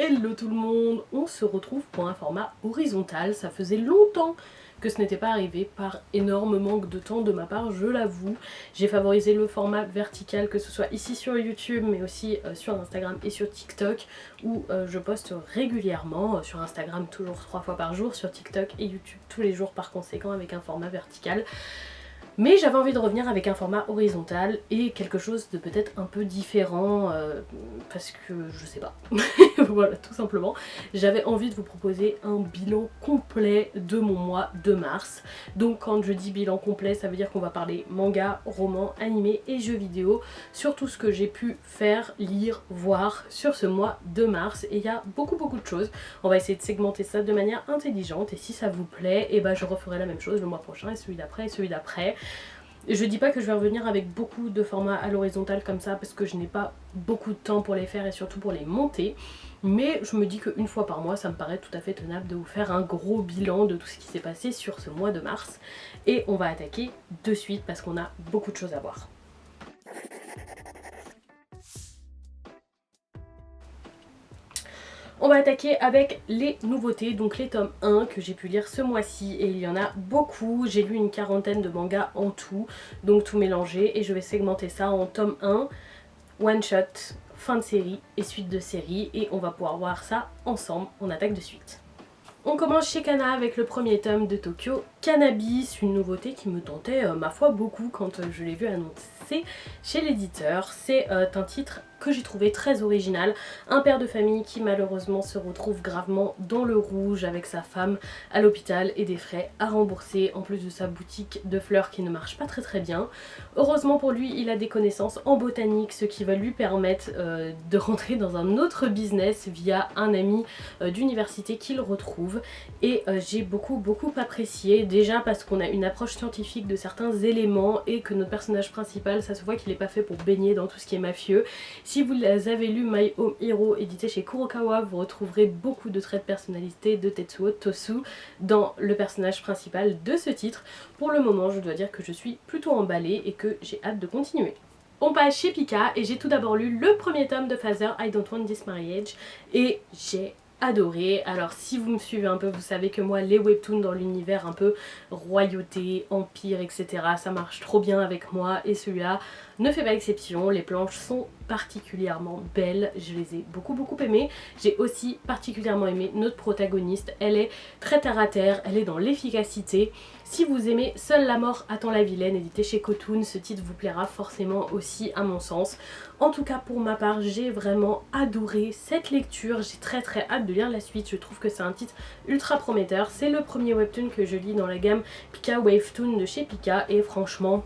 Hello tout le monde, on se retrouve pour un format horizontal. Ça faisait longtemps que ce n'était pas arrivé par énorme manque de temps de ma part, je l'avoue. J'ai favorisé le format vertical, que ce soit ici sur YouTube mais aussi sur Instagram et sur TikTok où je poste régulièrement, sur Instagram toujours 3 fois par jour, sur TikTok et YouTube tous les jours par conséquent avec un format vertical. Mais j'avais envie de revenir avec un format horizontal et quelque chose de peut-être un peu différent parce que je sais pas. Voilà, tout simplement. J'avais envie de vous proposer un bilan complet de mon mois de mars. Donc quand je dis bilan complet, ça veut dire qu'on va parler manga, roman, animé et jeux vidéo sur tout ce que j'ai pu faire, lire, voir sur ce mois de mars. Et il y a beaucoup de choses. On va essayer de segmenter ça de manière intelligente et si ça vous plaît, et ben je referai la même chose le mois prochain et celui d'après et celui d'après. Je dis pas que je vais revenir avec beaucoup de formats à l'horizontale comme ça parce que je n'ai pas beaucoup de temps pour les faire et surtout pour les monter. Mais je me dis qu'une fois par mois, ça me paraît tout à fait tenable de vous faire un gros bilan de tout ce qui s'est passé sur ce mois de mars. Et on va attaquer de suite parce qu'on a beaucoup de choses à voir. On va attaquer avec les nouveautés, donc les tomes 1 que j'ai pu lire ce mois-ci et il y en a beaucoup. J'ai lu une quarantaine de mangas en tout, donc tout mélangé et je vais segmenter ça en tome 1, one shot, fin de série et suite de série et on va pouvoir voir ça ensemble. On attaque de suite. On commence chez Kana avec le premier tome de Tokyo Cannabis, une nouveauté qui me tentait ma foi beaucoup quand je l'ai vu annoncer chez l'éditeur. C'est un titre que j'ai trouvé très original, un père de famille qui malheureusement se retrouve gravement dans le rouge avec sa femme à l'hôpital et des frais à rembourser en plus de sa boutique de fleurs qui ne marche pas très bien. Heureusement pour lui, il a des connaissances en botanique, ce qui va lui permettre de rentrer dans un autre business via un ami d'université qu'il retrouve et j'ai beaucoup apprécié, déjà parce qu'on a une approche scientifique de certains éléments et que notre personnage principal, ça se voit qu'il n'est pas fait pour baigner dans tout ce qui est mafieux. Si vous avez lu My Home Hero édité chez Kurokawa, vous retrouverez beaucoup de traits de personnalité de Tetsuo Tosu dans le personnage principal de ce titre. Pour le moment, je dois dire que je suis plutôt emballée et que j'ai hâte de continuer. On passe chez Pika et j'ai tout d'abord lu le premier tome de Father I Don't Want This Marriage et j'ai adoré. Alors si vous me suivez un peu, vous savez que moi les webtoons dans l'univers un peu royauté, empire, etc. ça marche trop bien avec moi et celui-là ne fait pas exception. Les planches sont particulièrement belles, je les ai beaucoup aimées. J'ai aussi particulièrement aimé notre protagoniste, elle est très terre à terre, elle est dans l'efficacité. Si vous aimez Seule la mort attend la vilaine, édité chez Kotun, ce titre vous plaira forcément aussi à mon sens. En tout cas pour ma part, j'ai vraiment adoré cette lecture, j'ai très hâte de lire la suite, je trouve que c'est un titre ultra prometteur. C'est le premier webtoon que je lis dans la gamme Pika Wavetoon de chez Pika et franchement,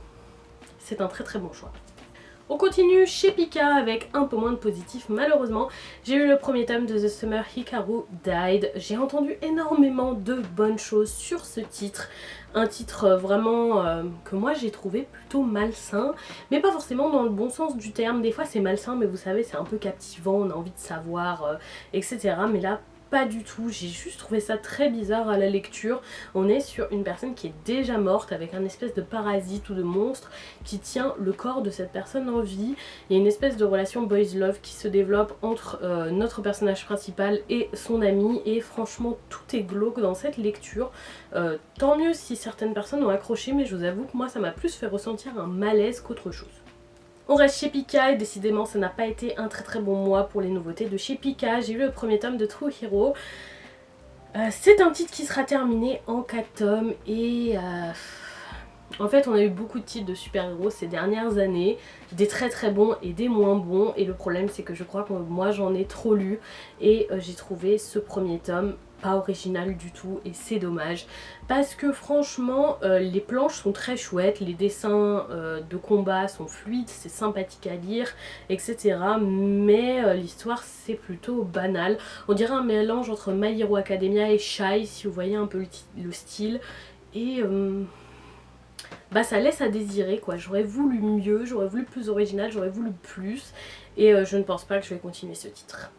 c'est un très bon choix. On continue chez Pika avec un peu moins de positif malheureusement. J'ai eu le premier tome de The Summer Hikaru Died. J'ai entendu énormément de bonnes choses sur ce titre. Un titre vraiment que moi j'ai trouvé plutôt malsain, mais pas forcément dans le bon sens du terme. Des fois c'est malsain mais vous savez c'est un peu captivant, on a envie de savoir etc. Mais là pas du tout, j'ai juste trouvé ça très bizarre à la lecture. On est sur une personne qui est déjà morte avec un espèce de parasite ou de monstre qui tient le corps de cette personne en vie. Il y a une espèce de relation boys love qui se développe entre notre personnage principal et son ami et franchement tout est glauque dans cette lecture. Tant mieux si certaines personnes ont accroché mais je vous avoue que moi ça m'a plus fait ressentir un malaise qu'autre chose. On reste chez Pika et décidément ça n'a pas été un très bon mois pour les nouveautés de chez Pika. J'ai eu le premier tome de True Hero. C'est un titre qui sera terminé en 4 tomes et en fait on a eu beaucoup de titres de super-héros ces dernières années, des très bons et des moins bons et le problème c'est que je crois que moi j'en ai trop lu et j'ai trouvé ce premier tome pas original du tout et c'est dommage parce que franchement les planches sont très chouettes, les dessins de combat sont fluides, c'est sympathique à lire etc. mais l'histoire c'est plutôt banal, on dirait un mélange entre My Hero Academia et Shy si vous voyez un peu le style et bah ça laisse à désirer quoi, j'aurais voulu mieux, j'aurais voulu plus original, j'aurais voulu plus et je ne pense pas que je vais continuer ce titre.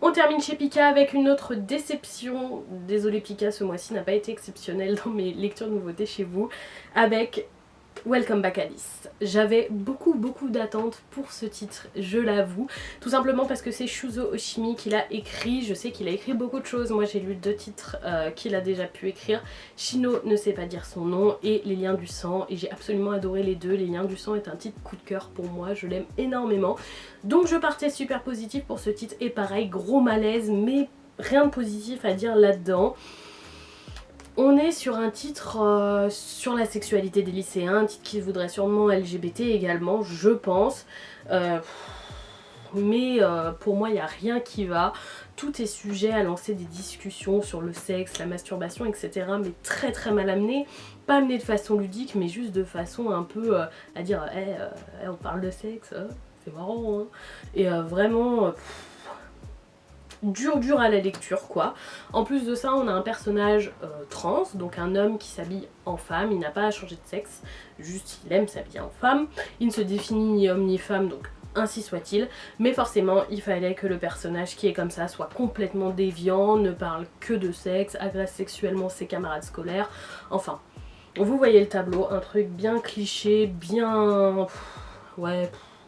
On termine chez Pika avec une autre déception, désolée Pika ce mois-ci n'a pas été exceptionnel dans mes lectures de nouveautés chez vous, avec Welcome back Alice. J'avais beaucoup d'attentes pour ce titre, je l'avoue, tout simplement parce que c'est Shuzo Oshimi qui l'a écrit. Je sais qu'il a écrit beaucoup de choses, moi j'ai lu 2 titres qu'il a déjà pu écrire, Shino ne sait pas dire son nom et Les liens du sang, et j'ai absolument adoré les deux. Les liens du sang est un titre coup de cœur pour moi, je l'aime énormément, donc je partais super positif pour ce titre, et pareil, gros malaise, mais rien de positif à dire là-dedans. On est sur un titre sur la sexualité des lycéens, un titre qui voudrait sûrement LGBT également, je pense. Mais pour moi, il n'y a rien qui va. Tout est sujet à lancer des discussions sur le sexe, la masturbation, etc. Mais très mal amené. Pas amené de façon ludique, mais juste de façon un peu à dire on parle de sexe, c'est marrant, hein. Et vraiment... dur à la lecture quoi. En plus de ça, on a un personnage trans, donc un homme qui s'habille en femme, il n'a pas à changer de sexe, juste il aime s'habiller en femme, il ne se définit ni homme ni femme, donc ainsi soit-il, mais forcément il fallait que le personnage qui est comme ça soit complètement déviant, ne parle que de sexe, agresse sexuellement ses camarades scolaires, enfin, vous voyez le tableau, un truc bien cliché, bien...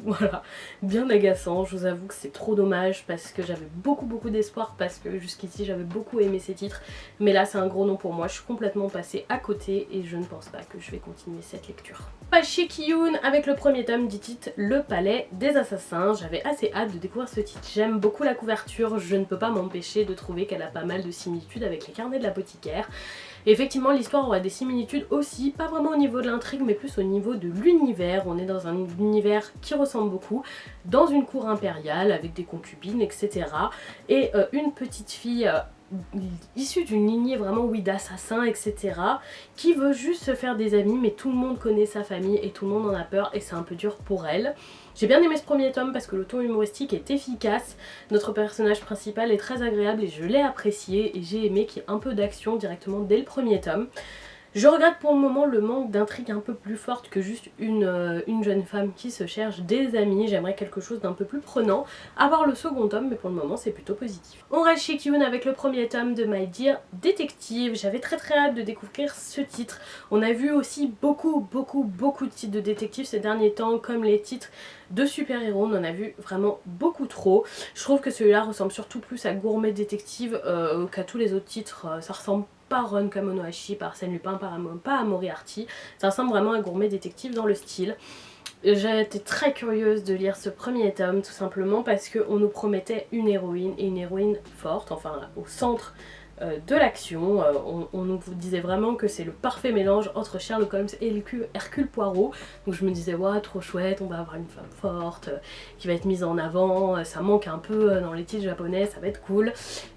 voilà, bien agaçant. Je vous avoue que c'est trop dommage parce que j'avais beaucoup d'espoir, parce que jusqu'ici j'avais beaucoup aimé ces titres, mais là c'est un gros nom pour moi, je suis complètement passée à côté et je ne pense pas que je vais continuer cette lecture. Pachi Kiyun avec le premier tome du titre Le Palais des Assassins. J'avais assez hâte de découvrir ce titre, j'aime beaucoup la couverture, je ne peux pas m'empêcher de trouver qu'elle a pas mal de similitudes avec les carnets de l'apothicaire. Et effectivement l'histoire aura des similitudes aussi, pas vraiment au niveau de l'intrigue mais plus au niveau de l'univers. On est dans un univers qui ressemble beaucoup, dans une cour impériale avec des concubines, etc. Et une petite fille issue d'une lignée vraiment oui d'assassins, etc. qui veut juste se faire des amis, mais tout le monde connaît sa famille et tout le monde en a peur et c'est un peu dur pour elle. J'ai bien aimé ce premier tome parce que le ton humoristique est efficace, notre personnage principal est très agréable et je l'ai apprécié, et j'ai aimé qu'il y ait un peu d'action directement dès le premier tome. Je regrette pour le moment le manque d'intrigue un peu plus forte que juste une jeune femme qui se cherche des amis. J'aimerais quelque chose d'un peu plus prenant, à voir le second tome, mais pour le moment c'est plutôt positif. On reste chez Kiyun avec le premier tome de My Dear Detective. J'avais très hâte de découvrir ce titre. On a vu aussi beaucoup de titres de détectives ces derniers temps, comme les titres de super-héros, on en a vu vraiment beaucoup trop. Je trouve que celui-là ressemble surtout plus à Gourmet Détective qu'à tous les autres titres. Ça ressemble pas à Ron Kamonohashi, par Arsène Lupin, pas à Moriarty. Ça ressemble vraiment à Gourmet Détective dans le style. J'ai été très curieuse de lire ce premier tome, tout simplement parce qu'on nous promettait une héroïne, et une héroïne forte, enfin au centre de l'action. On nous disait vraiment que c'est le parfait mélange entre Sherlock Holmes et Hercule Poirot. Donc je me disais, ouais, trop chouette, on va avoir une femme forte qui va être mise en avant, ça manque un peu dans les titres japonais, ça va être cool.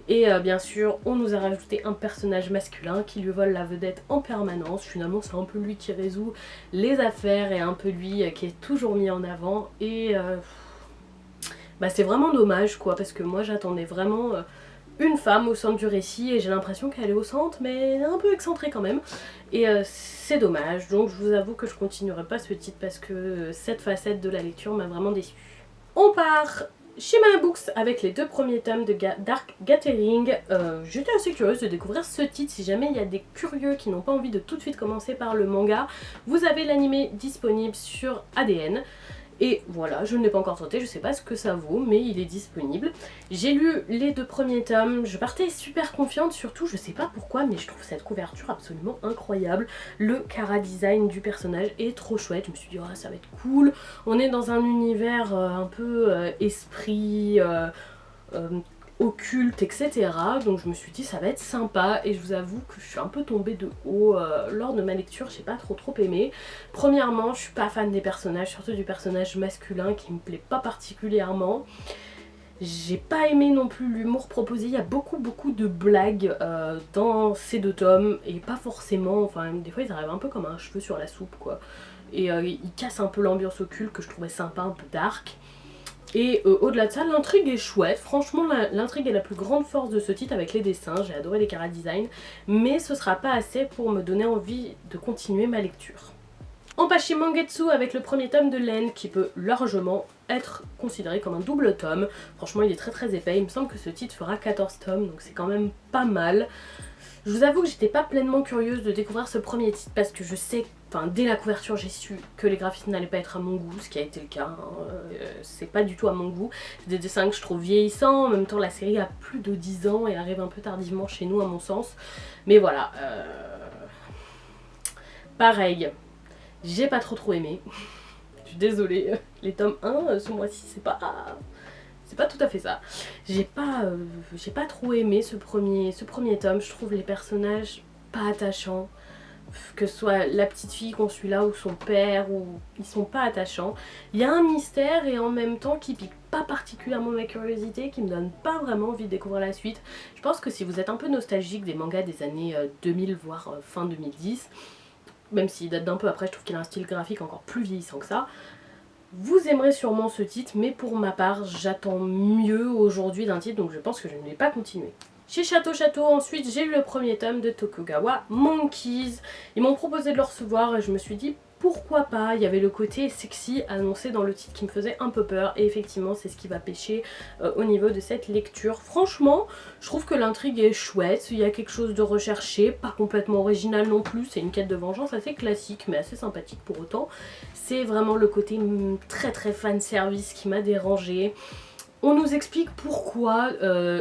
Et bien sûr, on nous a rajouté un personnage masculin qui lui vole la vedette en permanence. Finalement, c'est un peu lui qui résout les affaires et un peu lui qui est toujours mis en avant. Et bah, c'est vraiment dommage quoi, parce que moi j'attendais vraiment... une femme au centre du récit, et j'ai l'impression qu'elle est au centre mais un peu excentrée quand même, et c'est dommage. Donc je vous avoue que je continuerai pas ce titre parce que cette facette de la lecture m'a vraiment déçue. On part chez Mana Books avec les 2 premiers tomes de Dark Gathering. J'étais assez curieuse de découvrir ce titre. Si jamais il y a des curieux qui n'ont pas envie de tout de suite commencer par le manga, vous avez l'anime disponible sur ADN. Et voilà, je ne l'ai pas encore tenté, je sais pas ce que ça vaut, mais il est disponible. J'ai lu les 2 premiers tomes, je partais super confiante, surtout je sais pas pourquoi, mais je trouve cette couverture absolument incroyable. Le chara-design du personnage est trop chouette, je me suis dit oh, ça va être cool. On est dans un univers un peu esprit... occulte, etc. Donc je me suis dit ça va être sympa, et je vous avoue que je suis un peu tombée de haut lors de ma lecture, j'ai pas trop aimé. Premièrement, je suis pas fan des personnages, surtout du personnage masculin qui me plaît pas particulièrement. J'ai pas aimé non plus l'humour proposé, il y a beaucoup de blagues dans ces 2 tomes, et pas forcément, enfin des fois ils arrivent un peu comme un cheveu sur la soupe quoi. Et ils cassent un peu l'ambiance occulte que je trouvais sympa, un peu dark. Et au-delà de ça, l'intrigue est chouette. Franchement, l'intrigue est la plus grande force de ce titre avec les dessins. J'ai adoré les chara-design, mais ce sera pas assez pour me donner envie de continuer ma lecture. On passe chez Mangetsu avec le premier tome de Len qui peut largement être considéré comme un double tome. Franchement, il est très épais. Il me semble que ce titre fera 14 tomes, donc c'est quand même pas mal. Je vous avoue que j'étais pas pleinement curieuse de découvrir ce premier titre parce que je sais Enfin, dès la couverture, j'ai su que les graphismes n'allaient pas être à mon goût, ce qui a été le cas. C'est pas du tout à mon goût. C'est des dessins que je trouve vieillissants. En même temps, la série a plus de 10 ans et arrive un peu tardivement chez nous, à mon sens. Mais voilà. Pareil, j'ai pas trop aimé. Je suis désolée. Les tomes 1, ce mois-ci, c'est pas tout à fait ça. J'ai pas trop aimé ce premier tome. Je trouve les personnages pas attachants. Que ce soit la petite fille qu'on suit là ou son père, ou ils sont pas attachants. Il y a un mystère et en même temps qui pique pas particulièrement ma curiosité, qui me donne pas vraiment envie de découvrir la suite. Je pense que si vous êtes un peu nostalgique des mangas des années 2000 voire fin 2010, même s'il date d'un peu après, je trouve qu'il a un style graphique encore plus vieillissant que ça, vous aimerez sûrement ce titre, mais pour ma part j'attends mieux aujourd'hui d'un titre, donc je pense que je ne vais pas continuer. Chez Château ensuite, j'ai eu le premier tome de Tokugawa Monkeys. Ils m'ont proposé de le recevoir et je me suis dit pourquoi pas. Il y avait le côté sexy annoncé dans le titre qui me faisait un peu peur et effectivement c'est ce qui va pêcher au niveau de cette lecture. Franchement, je trouve que l'intrigue est chouette, il y a quelque chose de recherché, pas complètement original non plus, c'est une quête de vengeance assez classique mais assez sympathique pour autant. C'est vraiment le côté très fan service qui m'a dérangée. On nous explique pourquoi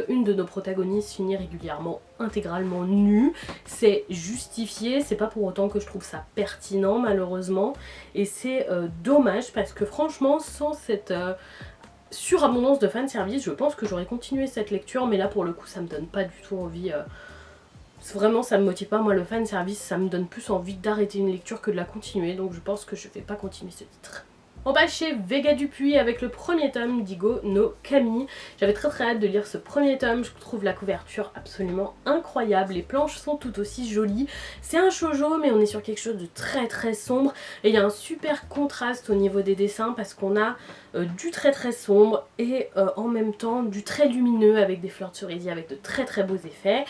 une de nos protagonistes finit régulièrement intégralement nue. C'est justifié, c'est pas pour autant que je trouve ça pertinent malheureusement. Et c'est dommage parce que franchement sans cette surabondance de fanservice, je pense que j'aurais continué cette lecture. Mais là pour le coup ça me donne pas du tout envie. Vraiment ça me motive pas, moi le fanservice ça me donne plus envie d'arrêter une lecture que de la continuer. Donc je pense que je vais pas continuer ce titre. On passe chez Vega Dupuis avec le premier tome d'Igo no Kami. J'avais très hâte de lire ce premier tome, je trouve la couverture absolument incroyable, les planches sont tout aussi jolies. C'est un shoujo mais on est sur quelque chose de très sombre et il y a un super contraste au niveau des dessins parce qu'on a du très sombre et en même temps du très lumineux avec des fleurs de cerisier avec de très beaux effets.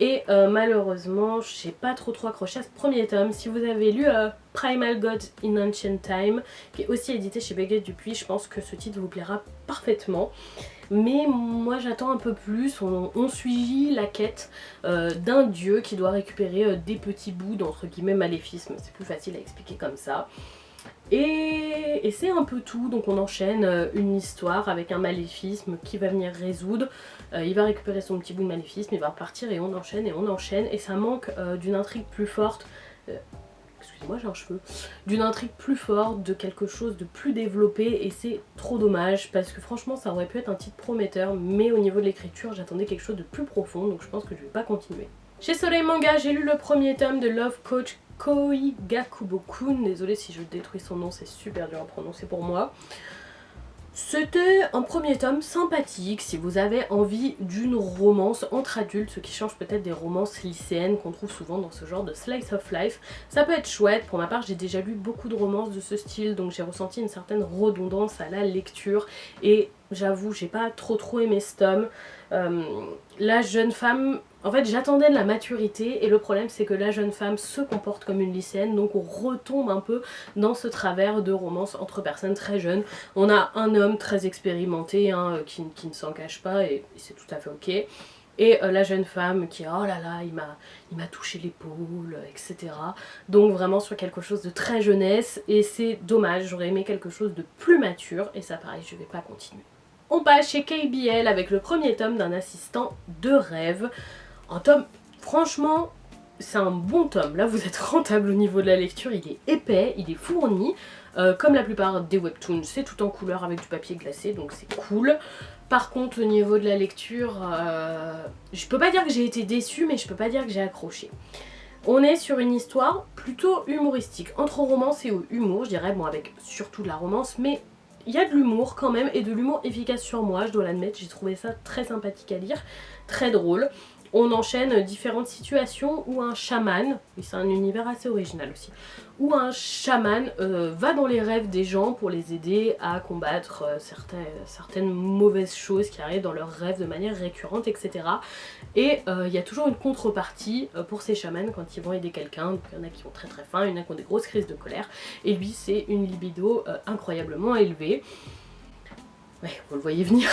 Et malheureusement, j'ai pas trop accroché à ce premier tome. Si vous avez lu Primal Gods in Ancient Time, qui est aussi édité chez Vega Dupuis, je pense que ce titre vous plaira parfaitement. Mais moi j'attends un peu plus, on suit la quête d'un dieu qui doit récupérer des petits bouts d'entre guillemets maléfices, c'est plus facile à expliquer comme ça. Et c'est un peu tout, donc on enchaîne une histoire avec un maléfisme qui va venir résoudre. Il va récupérer son petit bout de maléfisme, il va repartir et on enchaîne et ça manque d'une intrigue plus forte. Excusez-moi j'ai un cheveu. D'une intrigue plus forte, de quelque chose de plus développé et c'est trop dommage parce que franchement ça aurait pu être un titre prometteur mais au niveau de l'écriture j'attendais quelque chose de plus profond donc je pense que je vais pas continuer. Chez Soleil Manga j'ai lu le premier tome de Love Coach Koigakubo-kun, désolée si je détruis son nom, c'est super dur à prononcer pour moi. C'était un premier tome sympathique si vous avez envie d'une romance entre adultes, ce qui change peut-être des romances lycéennes qu'on trouve souvent dans ce genre de slice of life. Ça peut être chouette, pour ma part j'ai déjà lu beaucoup de romances de ce style donc j'ai ressenti une certaine redondance à la lecture et j'avoue j'ai pas trop aimé ce tome. La jeune femme, en fait j'attendais de la maturité et le problème c'est que la jeune femme se comporte comme une lycéenne donc on retombe un peu dans ce travers de romance entre personnes très jeunes. On a un homme très expérimenté qui ne s'en cache pas et c'est tout à fait ok. Et la jeune femme qui oh là là il m'a touché l'épaule etc. Donc vraiment sur quelque chose de très jeunesse et c'est dommage, j'aurais aimé quelque chose de plus mature et ça pareil je vais pas continuer. On passe chez KBL avec le premier tome d'un assistant de rêve. Un tome, franchement, c'est un bon tome. Là, vous êtes rentable au niveau de la lecture. Il est épais, il est fourni. Comme la plupart des webtoons, c'est tout en couleur avec du papier glacé, donc c'est cool. Par contre, au niveau de la lecture, je peux pas dire que j'ai été déçue, mais je peux pas dire que j'ai accroché. On est sur une histoire plutôt humoristique, entre romance et humour, je dirais, bon avec surtout de la romance, mais il y a de l'humour quand même, et de l'humour efficace sur moi, je dois l'admettre, j'ai trouvé ça très sympathique à lire, très drôle. On enchaîne différentes situations où un chaman, et c'est un univers assez original aussi, où un chaman va dans les rêves des gens pour les aider à combattre certaines mauvaises choses qui arrivent dans leurs rêves de manière récurrente, etc. Et il y a toujours une contrepartie pour ces chamans quand ils vont aider quelqu'un. Donc il y en a qui ont très faim, il y en a qui ont des grosses crises de colère, et lui c'est une libido incroyablement élevée. Ouais, vous le voyez venir.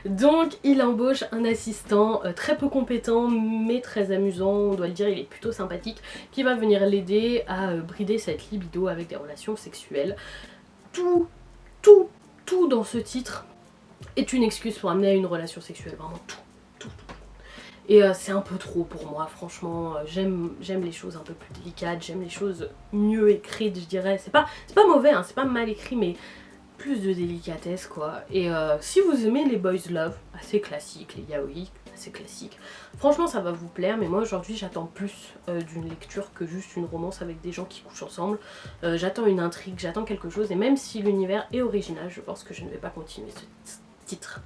Donc il embauche un assistant très peu compétent mais très amusant, on doit le dire, il est plutôt sympathique, qui va venir l'aider à brider cette libido avec des relations sexuelles. Tout, tout, tout dans ce titre est une excuse pour amener à une relation sexuelle, vraiment tout, tout, tout. Et c'est un peu trop pour moi, franchement, j'aime les choses un peu plus délicates, j'aime les choses mieux écrites, je dirais. C'est pas mauvais, hein, c'est pas mal écrit, mais plus de délicatesse quoi. Et si vous aimez les boys love, assez classiques, les yaoi, assez classiques, franchement ça va vous plaire. Mais moi aujourd'hui j'attends plus d'une lecture que juste une romance avec des gens qui couchent ensemble. J'attends une intrigue, j'attends quelque chose, et même si l'univers est original, je pense que je ne vais pas continuer ce titre.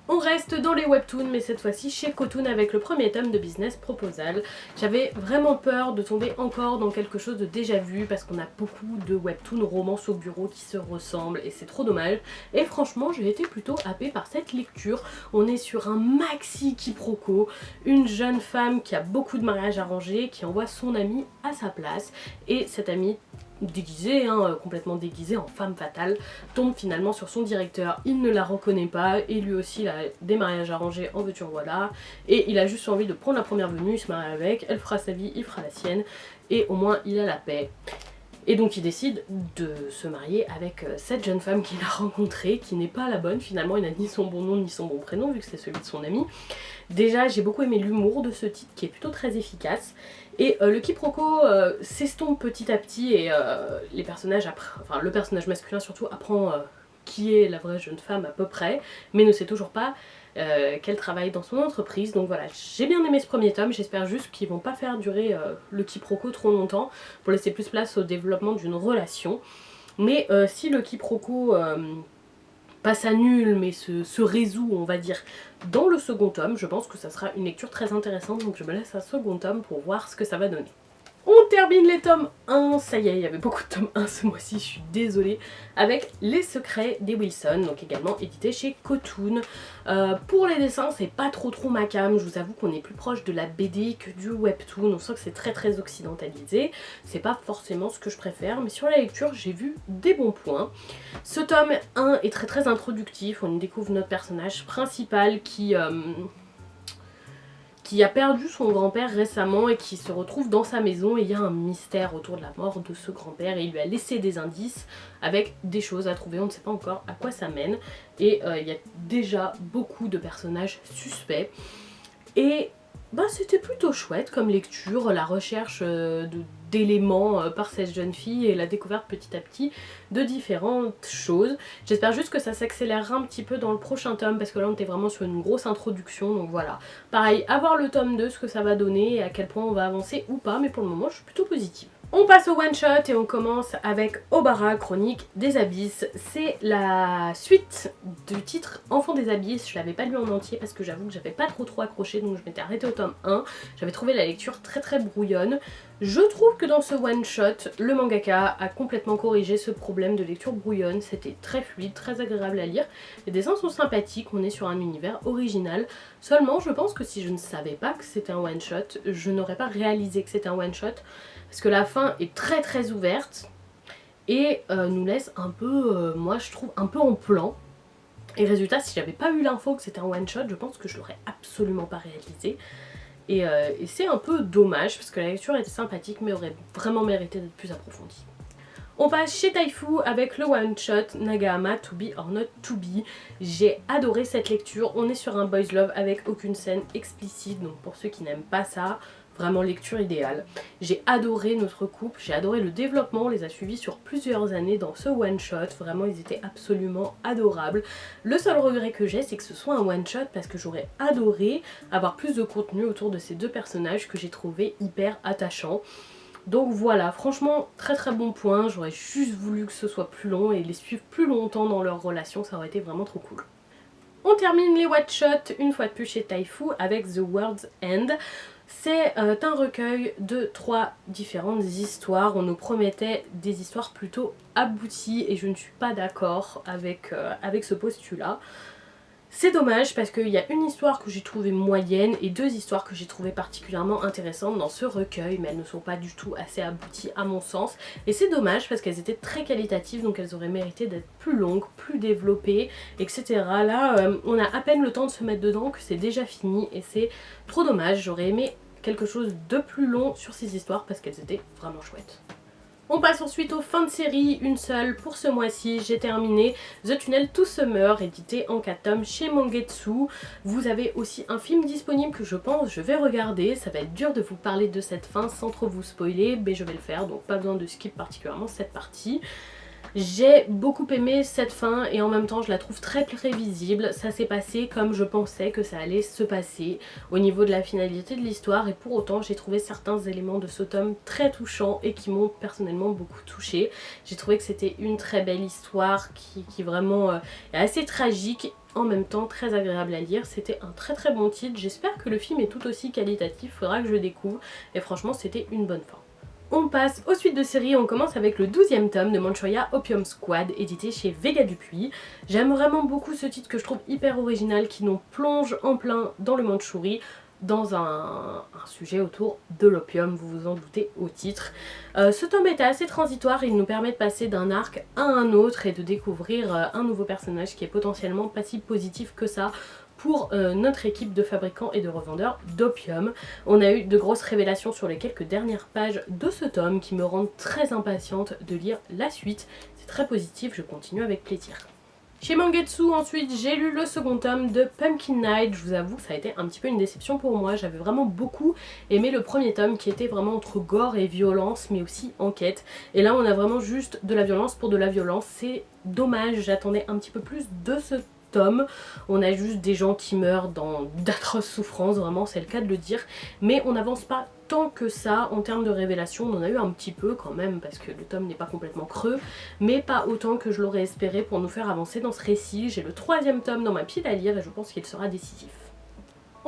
On reste dans les webtoons, mais cette fois-ci chez Cotoon avec le premier tome de Business Proposal. J'avais vraiment peur de tomber encore dans quelque chose de déjà vu parce qu'on a beaucoup de webtoons romances au bureau qui se ressemblent et c'est trop dommage. Et franchement, j'ai été plutôt happée par cette lecture. On est sur un maxi quiproquo, une jeune femme qui a beaucoup de mariages arrangés, qui envoie son amie à sa place, et cette amie déguisée, complètement déguisée en femme fatale, tombe finalement sur son directeur, il ne la reconnaît pas, et lui aussi il a des mariages arrangés en veux-tu en voilà, et il a juste envie de prendre la première venue, il se marie avec, elle fera sa vie, il fera la sienne, et au moins il a la paix. Et donc il décide de se marier avec cette jeune femme qu'il a rencontrée, qui n'est pas la bonne finalement, il n'a ni son bon nom ni son bon prénom vu que c'est celui de son ami. Déjà j'ai beaucoup aimé l'humour de ce titre qui est plutôt très efficace. Et le quiproquo s'estompe petit à petit et les personnages, enfin le personnage masculin surtout, apprend qui est la vraie jeune femme à peu près, mais ne sait toujours pas qu'elle travaille dans son entreprise. Donc voilà, j'ai bien aimé ce premier tome, j'espère juste qu'ils vont pas faire durer le quiproquo trop longtemps pour laisser plus place au développement d'une relation. Mais si le quiproquo passe à nul mais se résout on va dire dans le second tome, je pense que ça sera une lecture très intéressante, donc je me laisse un second tome pour voir ce que ça va donner. On termine les tomes 1, ça y est, il y avait beaucoup de tomes 1 ce mois-ci, je suis désolée, avec Les Secrets des Wilson, donc également édité chez Cotoon. Pour les dessins, c'est pas trop ma cam, je vous avoue qu'on est plus proche de la BD que du webtoon, on sent que c'est très occidentalisé, c'est pas forcément ce que je préfère, mais sur la lecture, j'ai vu des bons points. Ce tome 1 est très introductif, on y découvre notre personnage principal qui a perdu son grand-père récemment et qui se retrouve dans sa maison, et il y a un mystère autour de la mort de ce grand-père et il lui a laissé des indices avec des choses à trouver, on ne sait pas encore à quoi ça mène, et il y a déjà beaucoup de personnages suspects. Et bah, c'était plutôt chouette comme lecture, la recherche d'éléments par cette jeune fille et la découverte petit à petit de différentes choses. J'espère juste que ça s'accélérera un petit peu dans le prochain tome parce que là on était vraiment sur une grosse introduction, donc voilà. Pareil, à voir le tome 2, ce que ça va donner et à quel point on va avancer ou pas, mais pour le moment je suis plutôt positive. On passe au one shot et on commence avec Obara, Chronique des Abysses. C'est la suite du titre Enfant des Abysses. Je l'avais pas lu en entier parce que j'avoue que j'avais pas trop accroché, donc je m'étais arrêtée au tome 1. J'avais trouvé la lecture très brouillonne. Je trouve que dans ce one shot, le mangaka a complètement corrigé ce problème de lecture brouillonne. C'était très fluide, très agréable à lire. Les dessins sont sympathiques, on est sur un univers original. Seulement, je pense que si je ne savais pas que c'était un one shot, je n'aurais pas réalisé que c'était un one shot. Parce que la fin est très ouverte et nous laisse un peu, moi je trouve, un peu en plan. Et résultat, si j'avais pas eu l'info que c'était un one shot, je pense que je l'aurais absolument pas réalisé. Et c'est un peu dommage parce que la lecture était sympathique mais aurait vraiment mérité d'être plus approfondie. On passe chez Taifu avec le one shot Nagahama To Be or Not To Be. J'ai adoré cette lecture, on est sur un boys love avec aucune scène explicite, donc pour ceux qui n'aiment pas ça, vraiment lecture idéale. J'ai adoré notre couple, j'ai adoré le développement, on les a suivis sur plusieurs années dans ce one shot, vraiment ils étaient absolument adorables. Le seul regret que j'ai, c'est que ce soit un one shot parce que j'aurais adoré avoir plus de contenu autour de ces deux personnages que j'ai trouvé hyper attachants. Donc voilà, franchement très bon point, j'aurais juste voulu que ce soit plus long et les suivre plus longtemps dans leur relation, ça aurait été vraiment trop cool. On termine les one shots une fois de plus chez Taifu avec The World's End. C'est un recueil de 3 différentes histoires. On nous promettait des histoires plutôt abouties et je ne suis pas d'accord avec ce postulat. C'est dommage parce qu'il y a une histoire que j'ai trouvée moyenne et 2 histoires que j'ai trouvées particulièrement intéressantes dans ce recueil, mais elles ne sont pas du tout assez abouties à mon sens. Et c'est dommage parce qu'elles étaient très qualitatives, donc elles auraient mérité d'être plus longues, plus développées, etc. Là, on a à peine le temps de se mettre dedans que c'est déjà fini et c'est trop dommage. J'aurais aimé quelque chose de plus long sur ces histoires parce qu'elles étaient vraiment chouettes. On passe ensuite aux fins de série, une seule pour ce mois-ci, j'ai terminé The Tunnel to Summer, édité en 4 tomes chez Mangetsu. Vous avez aussi un film disponible que je pense je vais regarder, ça va être dur de vous parler de cette fin sans trop vous spoiler, mais je vais le faire, donc pas besoin de skip particulièrement cette partie. J'ai beaucoup aimé cette fin et en même temps je la trouve très prévisible, ça s'est passé comme je pensais que ça allait se passer au niveau de la finalité de l'histoire et pour autant j'ai trouvé certains éléments de ce tome très touchants et qui m'ont personnellement beaucoup touchée. J'ai trouvé que c'était une très belle histoire qui vraiment est assez tragique, en même temps très agréable à lire. C'était un très bon titre, j'espère que le film est tout aussi qualitatif, faudra que je le découvre et franchement c'était une bonne fin. On passe aux suites de séries, on commence avec le 12e tome de Manchuria Opium Squad, édité chez Vega Dupuis. J'aime vraiment beaucoup ce titre que je trouve hyper original, qui nous plonge en plein dans le Mandchourie, dans un sujet autour de l'opium, vous vous en doutez au titre. Ce tome était assez transitoire, il nous permet de passer d'un arc à un autre et de découvrir un nouveau personnage qui est potentiellement pas si positif que ça pour notre équipe de fabricants et de revendeurs d'opium. On a eu de grosses révélations sur les quelques dernières pages de ce tome qui me rendent très impatiente de lire la suite. C'est très positif, je continue avec plaisir. Chez Mangetsu ensuite j'ai lu le second tome de Pumpkin Night. Je vous avoue que ça a été un petit peu une déception pour moi, j'avais vraiment beaucoup aimé le premier tome qui était vraiment entre gore et violence mais aussi enquête. Et là on a vraiment juste de la violence pour de la violence, c'est dommage, j'attendais un petit peu plus de ce tome. On a juste des gens qui meurent dans d'atroces souffrances, vraiment c'est le cas de le dire, mais on n'avance pas tant que ça en termes de révélation. On en a eu un petit peu quand même parce que le tome n'est pas complètement creux, mais pas autant que je l'aurais espéré pour nous faire avancer dans ce récit. J'ai le 3e tome dans ma pile à lire et je pense qu'il sera décisif.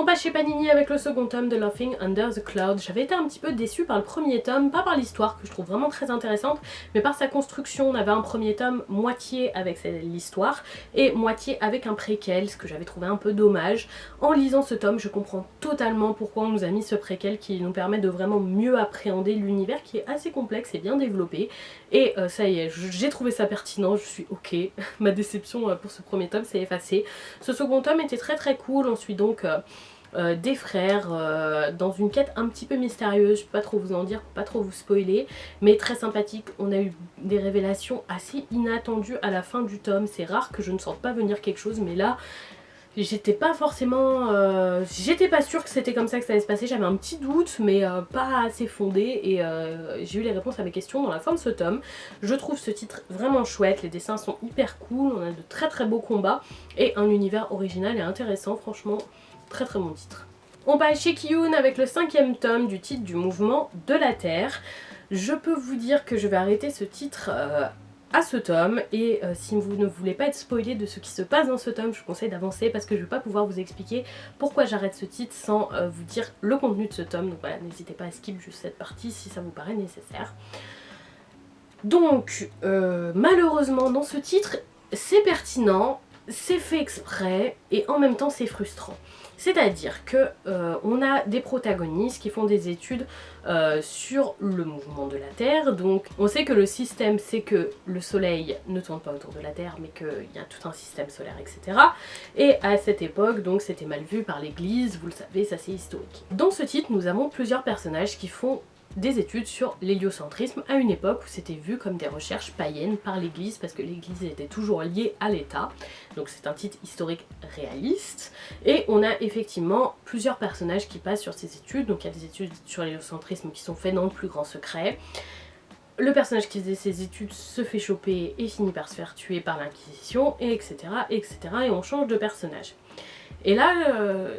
On passe chez Panini avec le second tome de Laughing Under the Cloud. J'avais été un petit peu déçue par le premier tome, pas par l'histoire que je trouve vraiment très intéressante, mais par sa construction. On avait un premier tome moitié avec l'histoire et moitié avec un préquel, ce que j'avais trouvé un peu dommage. En lisant ce tome, je comprends totalement pourquoi on nous a mis ce préquel qui nous permet de vraiment mieux appréhender l'univers qui est assez complexe et bien développé. Et ça y est, j'ai trouvé ça pertinent, je suis ok. Ma déception pour ce premier tome s'est effacée. Ce second tome était très cool, on suit donc des frères dans une quête un petit peu mystérieuse, je peux pas trop vous en dire pour pas trop vous spoiler, mais très sympathique. On a eu des révélations assez inattendues à la fin du tome, c'est rare que je ne sente pas venir quelque chose, mais là j'étais pas forcément j'étais pas sûre que c'était comme ça que ça allait se passer, j'avais un petit doute mais pas assez fondé et j'ai eu les réponses à mes questions dans la fin de ce tome. Je trouve ce titre vraiment chouette, les dessins sont hyper cool, on a de très beaux combats et un univers original et intéressant, franchement très bon titre. On passe chez Kiyun avec le 5e tome du titre du mouvement de la Terre. Je peux vous dire que je vais arrêter ce titre à ce tome et si vous ne voulez pas être spoilé de ce qui se passe dans ce tome, je vous conseille d'avancer parce que je ne vais pas pouvoir vous expliquer pourquoi j'arrête ce titre sans vous dire le contenu de ce tome. Donc voilà, n'hésitez pas à skip juste cette partie si ça vous paraît nécessaire. Donc malheureusement dans ce titre, c'est pertinent, c'est fait exprès et en même temps c'est frustrant. C'est-à-dire que on a des protagonistes qui font des études sur le mouvement de la Terre. Donc on sait que le système c'est que le soleil ne tourne pas autour de la Terre mais qu'il y a tout un système solaire, etc. Et à cette époque donc c'était mal vu par l'église, vous le savez, ça c'est historique. Dans ce titre nous avons plusieurs personnages qui font des études sur l'héliocentrisme à une époque où c'était vu comme des recherches païennes par l'église parce que l'église était toujours liée à l'état. Donc c'est un titre historique réaliste et on a effectivement plusieurs personnages qui passent sur ces études. Donc il y a des études sur l'héliocentrisme qui sont faites dans le plus grand secret. Le personnage qui faisait ses études se fait choper et finit par se faire tuer par l'inquisition, et etc. Et on change de personnage. Et là,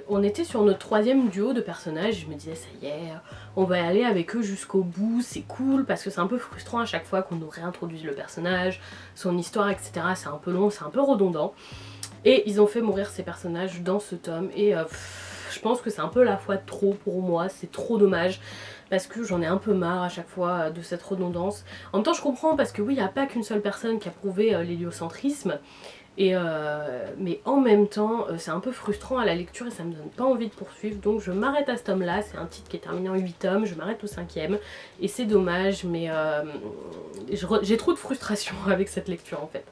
on était sur notre 3e duo de personnages, je me disais ça y est, on va aller avec eux jusqu'au bout, c'est cool, parce que c'est un peu frustrant à chaque fois qu'on nous réintroduise le personnage, son histoire, etc. C'est un peu long, c'est un peu redondant. Et ils ont fait mourir ces personnages dans ce tome, et je pense que c'est un peu la fois de trop pour moi, c'est trop dommage. Parce que j'en ai un peu marre à chaque fois de cette redondance. En même temps je comprends parce que oui, il n'y a pas qu'une seule personne qui a prouvé l'héliocentrisme. Mais en même temps c'est un peu frustrant à la lecture et ça me donne pas envie de poursuivre, donc je m'arrête à ce tome là. C'est un titre qui est terminé en 8 tomes, je m'arrête au 5e et c'est dommage, mais j'ai trop de frustration avec cette lecture en fait.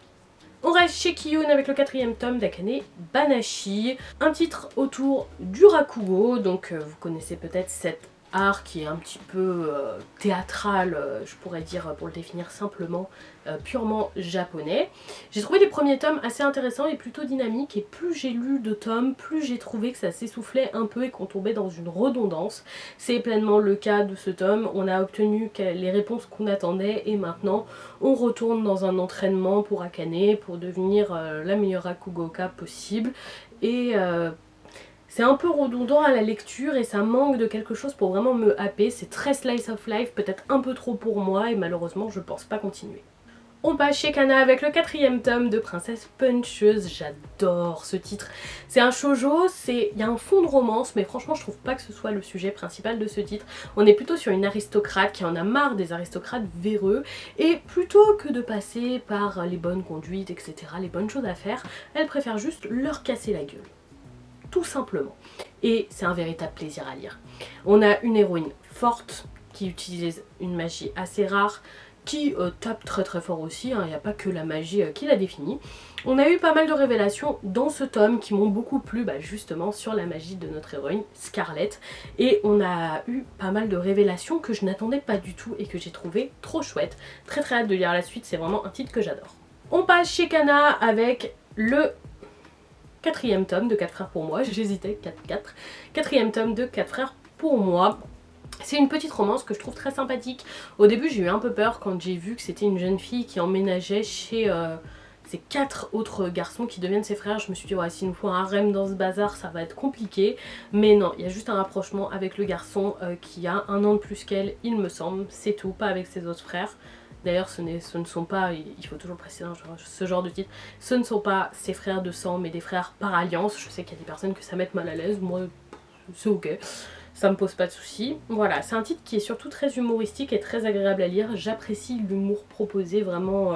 On reste chez Kiyun avec le 4e tome d'Akane Banashi, un titre autour du Rakugo, donc vous connaissez peut-être cette art qui est un petit peu théâtral, je pourrais dire pour le définir simplement, purement japonais. J'ai trouvé les premiers tomes assez intéressants et plutôt dynamiques, et plus j'ai lu de tomes, plus j'ai trouvé que ça s'essoufflait un peu et qu'on tombait dans une redondance. C'est pleinement le cas de ce tome, on a obtenu les réponses qu'on attendait et maintenant on retourne dans un entraînement pour Akane pour devenir la meilleure Rakugoka possible, et c'est un peu redondant à la lecture et ça manque de quelque chose pour vraiment me happer. C'est très slice of life, peut-être un peu trop pour moi, et malheureusement je pense pas continuer. On passe chez Kana avec le 4e tome de Princesse Puncheuse. J'adore ce titre. C'est un shoujo, il y a un fond de romance, mais franchement je trouve pas que ce soit le sujet principal de ce titre. On est plutôt sur une aristocrate qui en a marre des aristocrates véreux, et plutôt que de passer par les bonnes conduites, etc., les bonnes choses à faire, elle préfère juste leur casser la gueule. Tout simplement. Et c'est un véritable plaisir à lire. On a une héroïne forte qui utilise une magie assez rare, qui tape très très fort aussi, il n'y a pas que la magie qui la définit. On a eu pas mal de révélations dans ce tome qui m'ont beaucoup plu, justement sur la magie de notre héroïne Scarlett, et on a eu pas mal de révélations que je n'attendais pas du tout et que j'ai trouvé trop chouette. Très très hâte de lire la suite, c'est vraiment un titre que j'adore. On passe chez Kana avec le 4e tome de 4 frères pour moi, j'hésitais, 4-4. 4e tome de 4 frères pour moi. C'est une petite romance que je trouve très sympathique. Au début j'ai eu un peu peur quand j'ai vu que c'était une jeune fille qui emménageait chez ces 4 autres garçons qui deviennent ses frères. Je me suis dit ouais, s'il nous faut un harem dans ce bazar ça va être compliqué. Mais non, il y a juste un rapprochement avec le garçon qui a 1 an de plus qu'elle, il me semble, c'est tout, pas avec ses autres frères. D'ailleurs ce ne sont pas, il faut toujours préciser ce genre de titre, ce ne sont pas ses frères de sang mais des frères par alliance. Je sais qu'il y a des personnes que ça met mal à l'aise, moi c'est ok, ça me pose pas de soucis. Voilà, c'est un titre qui est surtout très humoristique et très agréable à lire. J'apprécie l'humour proposé vraiment,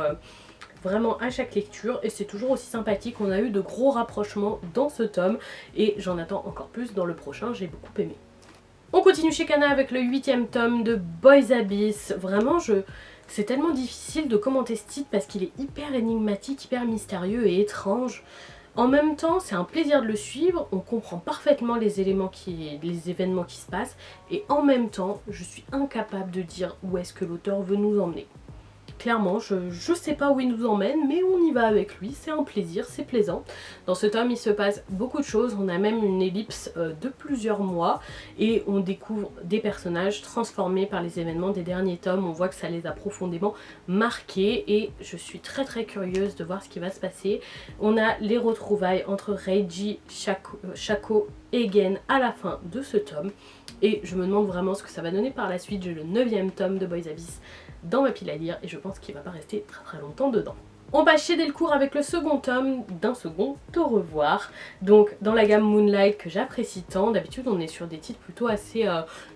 vraiment à chaque lecture, et c'est toujours aussi sympathique. On a eu de gros rapprochements dans ce tome et j'en attends encore plus dans le prochain, j'ai beaucoup aimé. On continue chez Kana avec le 8e tome de Boys Abyss. Vraiment c'est tellement difficile de commenter ce titre parce qu'il est hyper énigmatique, hyper mystérieux et étrange. En même temps, c'est un plaisir de le suivre, on comprend parfaitement les événements qui se passent, et en même temps, je suis incapable de dire où est-ce que l'auteur veut nous emmener. Clairement, je sais pas où il nous emmène, mais on y va avec lui, c'est un plaisir, c'est plaisant. Dans ce tome, il se passe beaucoup de choses, on a même une ellipse de plusieurs mois, et on découvre des personnages transformés par les événements des derniers tomes. On voit que ça les a profondément marqués, et je suis très très curieuse de voir ce qui va se passer. On a les retrouvailles entre Reiji, Shako et Gen à la fin de ce tome, et je me demande vraiment ce que ça va donner par la suite. J'ai le 9e tome de Boys Abyss dans ma pile à lire et je pense qu'il va pas rester très très longtemps dedans. On passe chez Delcourt avec le second tome d'un second Au revoir, donc dans la gamme Moonlight que j'apprécie tant. D'habitude on est sur des titres plutôt assez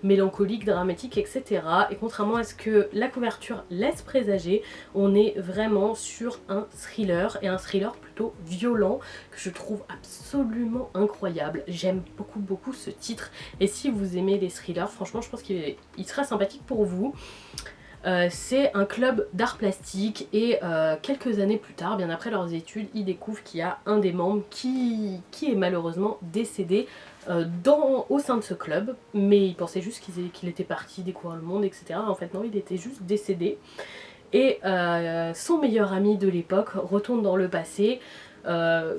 mélancoliques, dramatiques, etc. Et contrairement à ce que la couverture laisse présager, on est vraiment sur un thriller, et un thriller plutôt violent que je trouve absolument incroyable. J'aime beaucoup ce titre, et si vous aimez les thrillers, franchement je pense qu'il sera sympathique pour vous. C'est un club d'art plastique, et quelques années plus tard, bien après leurs études, ils découvrent qu'il y a un des membres qui est malheureusement décédé au sein de ce club, mais ils pensaient juste qu'il était parti découvrir le monde, etc. En fait non, il était juste décédé, et son meilleur ami de l'époque retourne dans le passé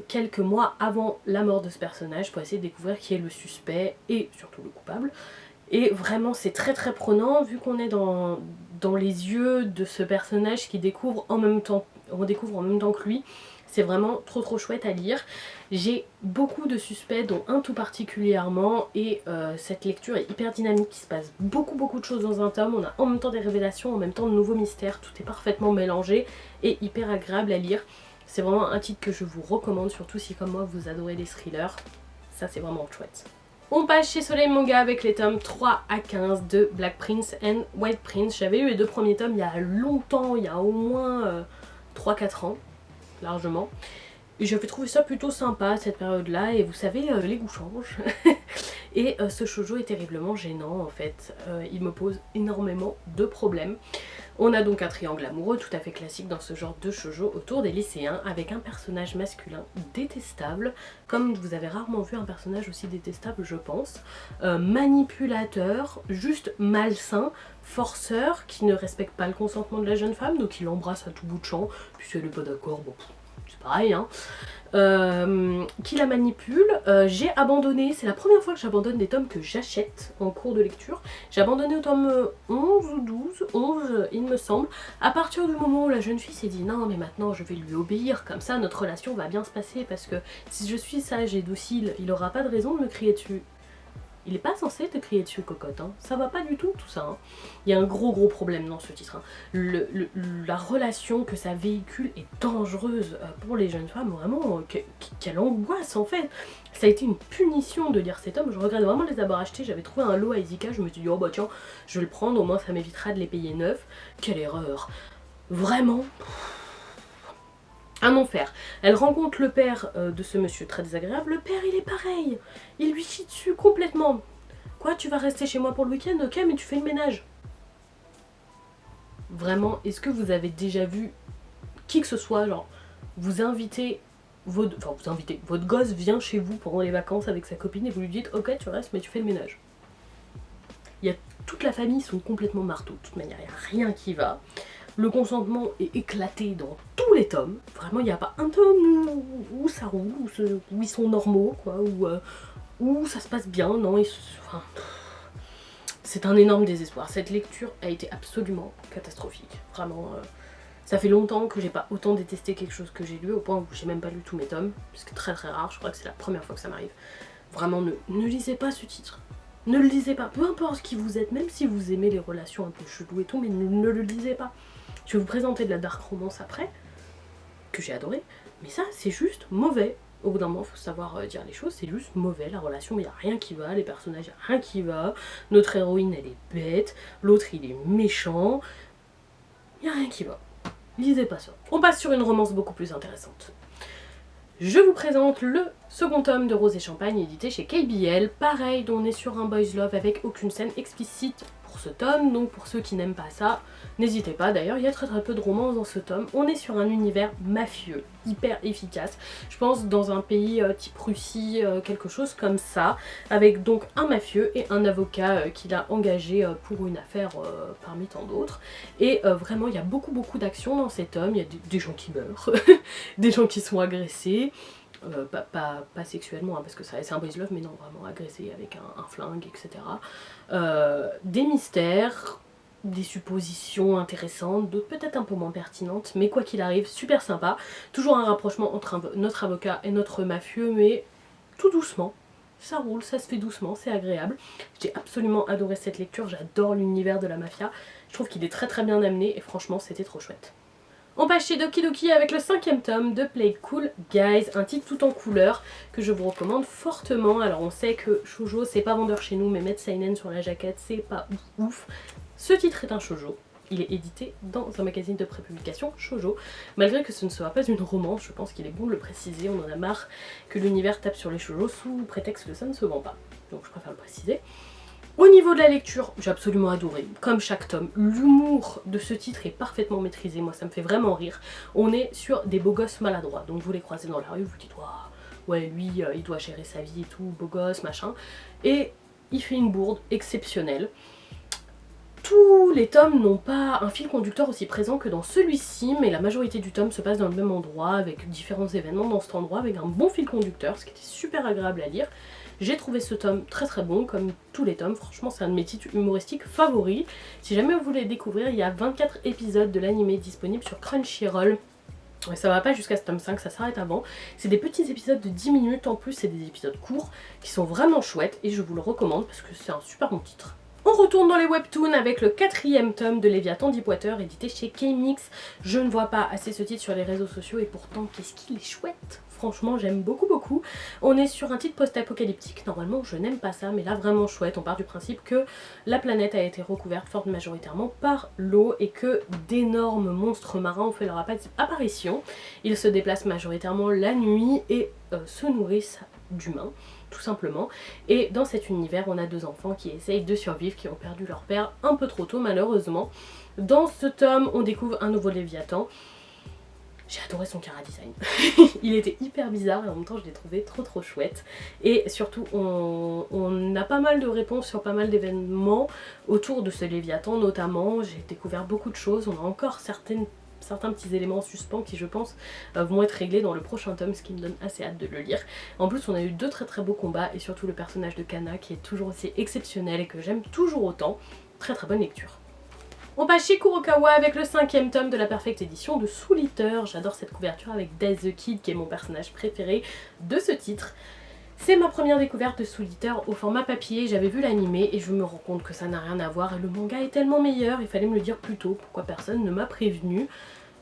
quelques mois avant la mort de ce personnage pour essayer de découvrir qui est le suspect et surtout le coupable. Et vraiment c'est très très prenant vu qu'on est dans les yeux de ce personnage qui découvre en même temps, on découvre en même temps que lui. C'est vraiment trop chouette à lire. J'ai beaucoup de suspects, dont un tout particulièrement, et cette lecture est hyper dynamique, il se passe beaucoup de choses dans un tome. On a en même temps des révélations, en même temps de nouveaux mystères, tout est parfaitement mélangé et hyper agréable à lire. C'est vraiment un titre que je vous recommande, surtout si comme moi vous adorez les thrillers, ça c'est vraiment chouette. On passe chez Soleil Manga avec les tomes 3 à 15 de Black Prince and White Prince. J'avais eu les 2 premiers tomes il y a longtemps, il y a au moins 3-4 ans, largement. Et j'avais trouvé ça plutôt sympa à cette période-là, et vous savez, les goûts changent. Et ce shoujo est terriblement gênant en fait, il me pose énormément de problèmes. On a donc un triangle amoureux tout à fait classique dans ce genre de shoujo autour des lycéens, avec un personnage masculin détestable, comme vous avez rarement vu un personnage aussi détestable je pense, manipulateur, juste malsain, forceur, qui ne respecte pas le consentement de la jeune femme, donc il l'embrasse à tout bout de champ, puis si elle n'est pas d'accord, bon, c'est pareil hein. Qui la manipule. J'ai abandonné, c'est la première fois que j'abandonne des tomes que j'achète en cours de lecture. J'ai abandonné au tome 11 ou 12, 11 il me semble, à partir du moment où la jeune fille s'est dit non mais maintenant je vais lui obéir, comme ça notre relation va bien se passer, parce que si je suis sage et docile, il aura pas de raison de me crier dessus. Il est pas censé te crier dessus cocotte, hein. Ça va pas du tout ça. Hein. Il y a un gros problème dans ce titre. Hein. La relation que ça véhicule est dangereuse pour les jeunes femmes, vraiment, quelle angoisse en fait. Ça a été une punition de lire cet homme, je regrette vraiment de les avoir achetés, j'avais trouvé un lot à Izika, je me suis dit oh bah tiens, je vais le prendre, au moins ça m'évitera de les payer neufs. Quelle erreur. Vraiment. Un enfer. Elle rencontre le père de ce monsieur très désagréable. Le père, il est pareil. Il lui chie dessus complètement. Quoi, tu vas rester chez moi pour le week-end? Ok, mais tu fais le ménage. Vraiment, est-ce que vous avez déjà vu qui que ce soit, genre, vous invitez votre gosse vient chez vous pendant les vacances avec sa copine et vous lui dites ok, tu restes, mais tu fais le ménage. Il y a toute la famille, ils sont complètement marteaux. De toute manière, il n'y a rien qui va. Le consentement est éclaté dans tous les tomes. Vraiment, il n'y a pas un tome où ça roule, où ils sont normaux, quoi, où ça se passe bien. Non, enfin, c'est un énorme désespoir. Cette lecture a été absolument catastrophique. Vraiment, ça fait longtemps que j'ai pas autant détesté quelque chose que j'ai lu, au point où j'ai même pas lu tous mes tomes, parce que très rare, je crois que c'est la première fois que ça m'arrive. Vraiment, ne lisez pas ce titre. Ne le lisez pas, peu importe qui vous êtes, même si vous aimez les relations un peu cheloues et tout, mais ne le lisez pas. Je vais vous présenter de la dark romance après, que j'ai adoré, mais ça c'est juste mauvais. Au bout d'un moment, il faut savoir dire les choses, c'est juste mauvais, la relation, il n'y a rien qui va, les personnages, il n'y a rien qui va, notre héroïne elle est bête, l'autre il est méchant, il n'y a rien qui va. Lisez pas ça. On passe sur une romance beaucoup plus intéressante. Je vous présente le second tome de Rose et Champagne, édité chez KBL. Pareil, on est sur un boys love avec aucune scène explicite pour ce tome, donc pour ceux qui n'aiment pas ça, n'hésitez pas. D'ailleurs, il y a très peu de romance dans ce tome. On est sur un univers mafieux, hyper efficace. Je pense dans un pays type Russie, quelque chose comme ça, avec donc un mafieux et un avocat qu'il a engagé pour une affaire parmi tant d'autres. Et vraiment, il y a beaucoup d'action dans cet tome. Il y a des gens qui meurent, des gens qui sont agressés. Pas sexuellement, hein, parce que c'est un boys love, mais non, vraiment agressé avec un flingue, etc. Des mystères, des suppositions intéressantes, d'autres peut-être un peu moins pertinentes, mais quoi qu'il arrive, super sympa. Toujours un rapprochement entre notre avocat et notre mafieux, mais tout doucement. Ça roule, ça se fait doucement, c'est agréable. J'ai absolument adoré cette lecture, j'adore l'univers de la mafia. Je trouve qu'il est très bien amené et franchement, c'était trop chouette. On passe chez Doki Doki avec le 5e tome de Play It Cool Guys, un titre tout en couleur que je vous recommande fortement. Alors on sait que shoujo c'est pas vendeur chez nous, mais mettre seinen sur la jaquette c'est pas ouf. Ce titre est un shoujo. Il est édité dans un magazine de prépublication shoujo. Malgré que ce ne soit pas une romance, je pense qu'il est bon de le préciser. On en a marre que l'univers tape sur les shoujo sous prétexte que ça ne se vend pas. Donc je préfère le préciser. Au niveau de la lecture, j'ai absolument adoré, comme chaque tome. L'humour de ce titre est parfaitement maîtrisé, moi ça me fait vraiment rire. On est sur des beaux gosses maladroits, donc vous les croisez dans la rue, vous dites ouais lui il doit gérer sa vie et tout, beau gosse, machin. Et il fait une bourde exceptionnelle. Tous les tomes n'ont pas un fil conducteur aussi présent que dans celui-ci, mais la majorité du tome se passe dans le même endroit, avec différents événements dans cet endroit, avec un bon fil conducteur, ce qui était super agréable à lire. J'ai trouvé ce tome très bon, comme tous les tomes, franchement c'est un de mes titres humoristiques favoris. Si jamais vous voulez le découvrir, il y a 24 épisodes de l'anime disponibles sur Crunchyroll. Et ça va pas jusqu'à ce tome 5, ça s'arrête avant. C'est des petits épisodes de 10 minutes, en plus c'est des épisodes courts, qui sont vraiment chouettes, et je vous le recommande parce que c'est un super bon titre. On retourne dans les webtoons avec le 4e tome de Léviathan Deepwater édité chez K-Mix. Je ne vois pas assez ce titre sur les réseaux sociaux et pourtant qu'est-ce qu'il est chouette. franchement j'aime beaucoup. On est sur un titre post-apocalyptique, normalement je n'aime pas ça, mais là vraiment chouette. On part du principe que la planète a été recouverte fort majoritairement par l'eau et que d'énormes monstres marins ont fait leur apparition. Ils se déplacent majoritairement la nuit et se nourrissent d'humains, tout simplement. Et dans cet univers, on a deux enfants qui essayent de survivre, qui ont perdu leur père un peu trop tôt malheureusement. Dans ce tome, on découvre un nouveau Léviathan. J'ai adoré son chara-design. Il était hyper bizarre et en même temps je l'ai trouvé trop chouette. Et surtout on a pas mal de réponses sur pas mal d'événements autour de ce Léviathan notamment. J'ai découvert beaucoup de choses, on a encore certains petits éléments en suspens qui je pense vont être réglés dans le prochain tome, ce qui me donne assez hâte de le lire. En plus on a eu deux très beaux combats et surtout le personnage de Kana qui est toujours aussi exceptionnel et que j'aime toujours autant. Très bonne lecture. On passe chez Kurokawa avec le 5e tome de la Perfect Edition de Soul Eater. J'adore cette couverture avec Death the Kid qui est mon personnage préféré de ce titre. C'est ma première découverte de Soul Eater au format papier, j'avais vu l'animé et je me rends compte que ça n'a rien à voir et le manga est tellement meilleur, il fallait me le dire plus tôt, pourquoi personne ne m'a prévenu.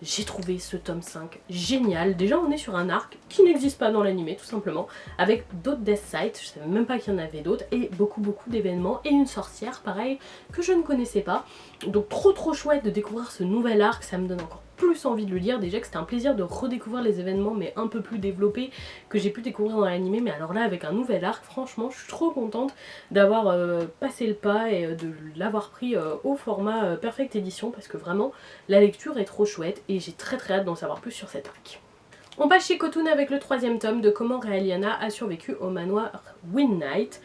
J'ai trouvé ce tome 5 génial. Déjà on est sur un arc qui n'existe pas dans l'animé tout simplement, avec d'autres Death Sites, je savais même pas qu'il y en avait d'autres, et beaucoup d'événements, et une sorcière pareil que je ne connaissais pas. Donc trop chouette de découvrir ce nouvel arc, ça me donne encore plus envie de le lire. Déjà que c'était un plaisir de redécouvrir les événements mais un peu plus développés que j'ai pu découvrir dans l'animé, mais alors là avec un nouvel arc, franchement je suis trop contente d'avoir passé le pas et de l'avoir pris au format Perfect Edition parce que vraiment la lecture est trop chouette et j'ai très hâte d'en savoir plus sur cet arc. On passe chez Kotun avec le 3e tome de Comment Raeliana a survécu au manoir Wind Knight.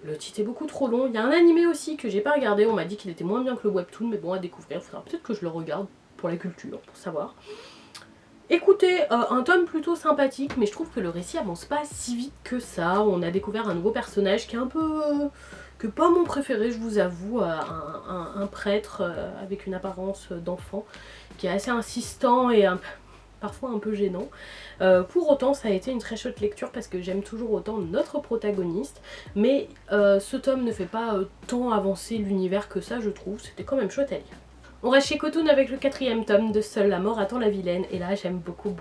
Le titre est beaucoup trop long. Il y a un animé aussi que j'ai pas regardé, on m'a dit qu'il était moins bien que le webtoon, mais bon à découvrir, il faudra peut-être que je le regarde pour la culture, pour savoir. Écoutez, un tome plutôt sympathique, mais je trouve que le récit avance pas si vite que ça. On a découvert un nouveau personnage qui est un peu... que pas mon préféré, je vous avoue, un prêtre avec une apparence d'enfant, qui est assez insistant et parfois un peu gênant. Pour autant ça a été une très chouette lecture parce que j'aime toujours autant notre protagoniste, mais ce tome ne fait pas tant avancer l'univers que ça je trouve, c'était quand même chouette à lire. On reste chez Kotun avec le 4e tome de Seule la mort attend la vilaine et là j'aime beaucoup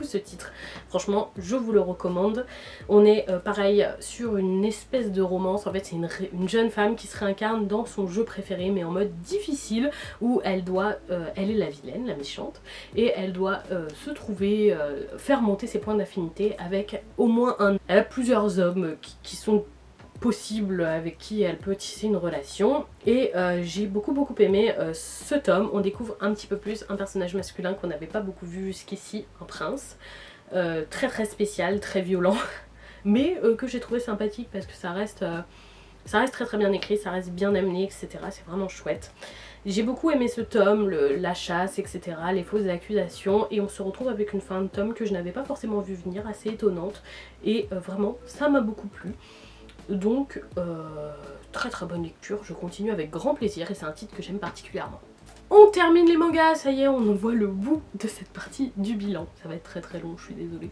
ce titre. Franchement je vous le recommande. On est pareil sur une espèce de romance, en fait c'est une jeune femme qui se réincarne dans son jeu préféré mais en mode difficile où elle doit, elle est la vilaine, la méchante, et elle doit se trouver, faire monter ses points d'affinité avec au moins un... Elle a plusieurs hommes qui sont possible avec qui elle peut tisser une relation et j'ai beaucoup aimé ce tome. On découvre un petit peu plus un personnage masculin qu'on n'avait pas beaucoup vu jusqu'ici, un prince très spécial, très violent mais que j'ai trouvé sympathique parce que ça reste très bien écrit, ça reste bien amené, etc. C'est vraiment chouette. J'ai beaucoup aimé ce tome, la chasse, etc., les fausses accusations, et on se retrouve avec une fin de tome que je n'avais pas forcément vu venir, assez étonnante, et vraiment ça m'a beaucoup plu. Donc très bonne lecture, je continue avec grand plaisir et c'est un titre que j'aime particulièrement. On termine les mangas, ça y est, on voit le bout de cette partie du bilan. Ça va être très long, je suis désolée.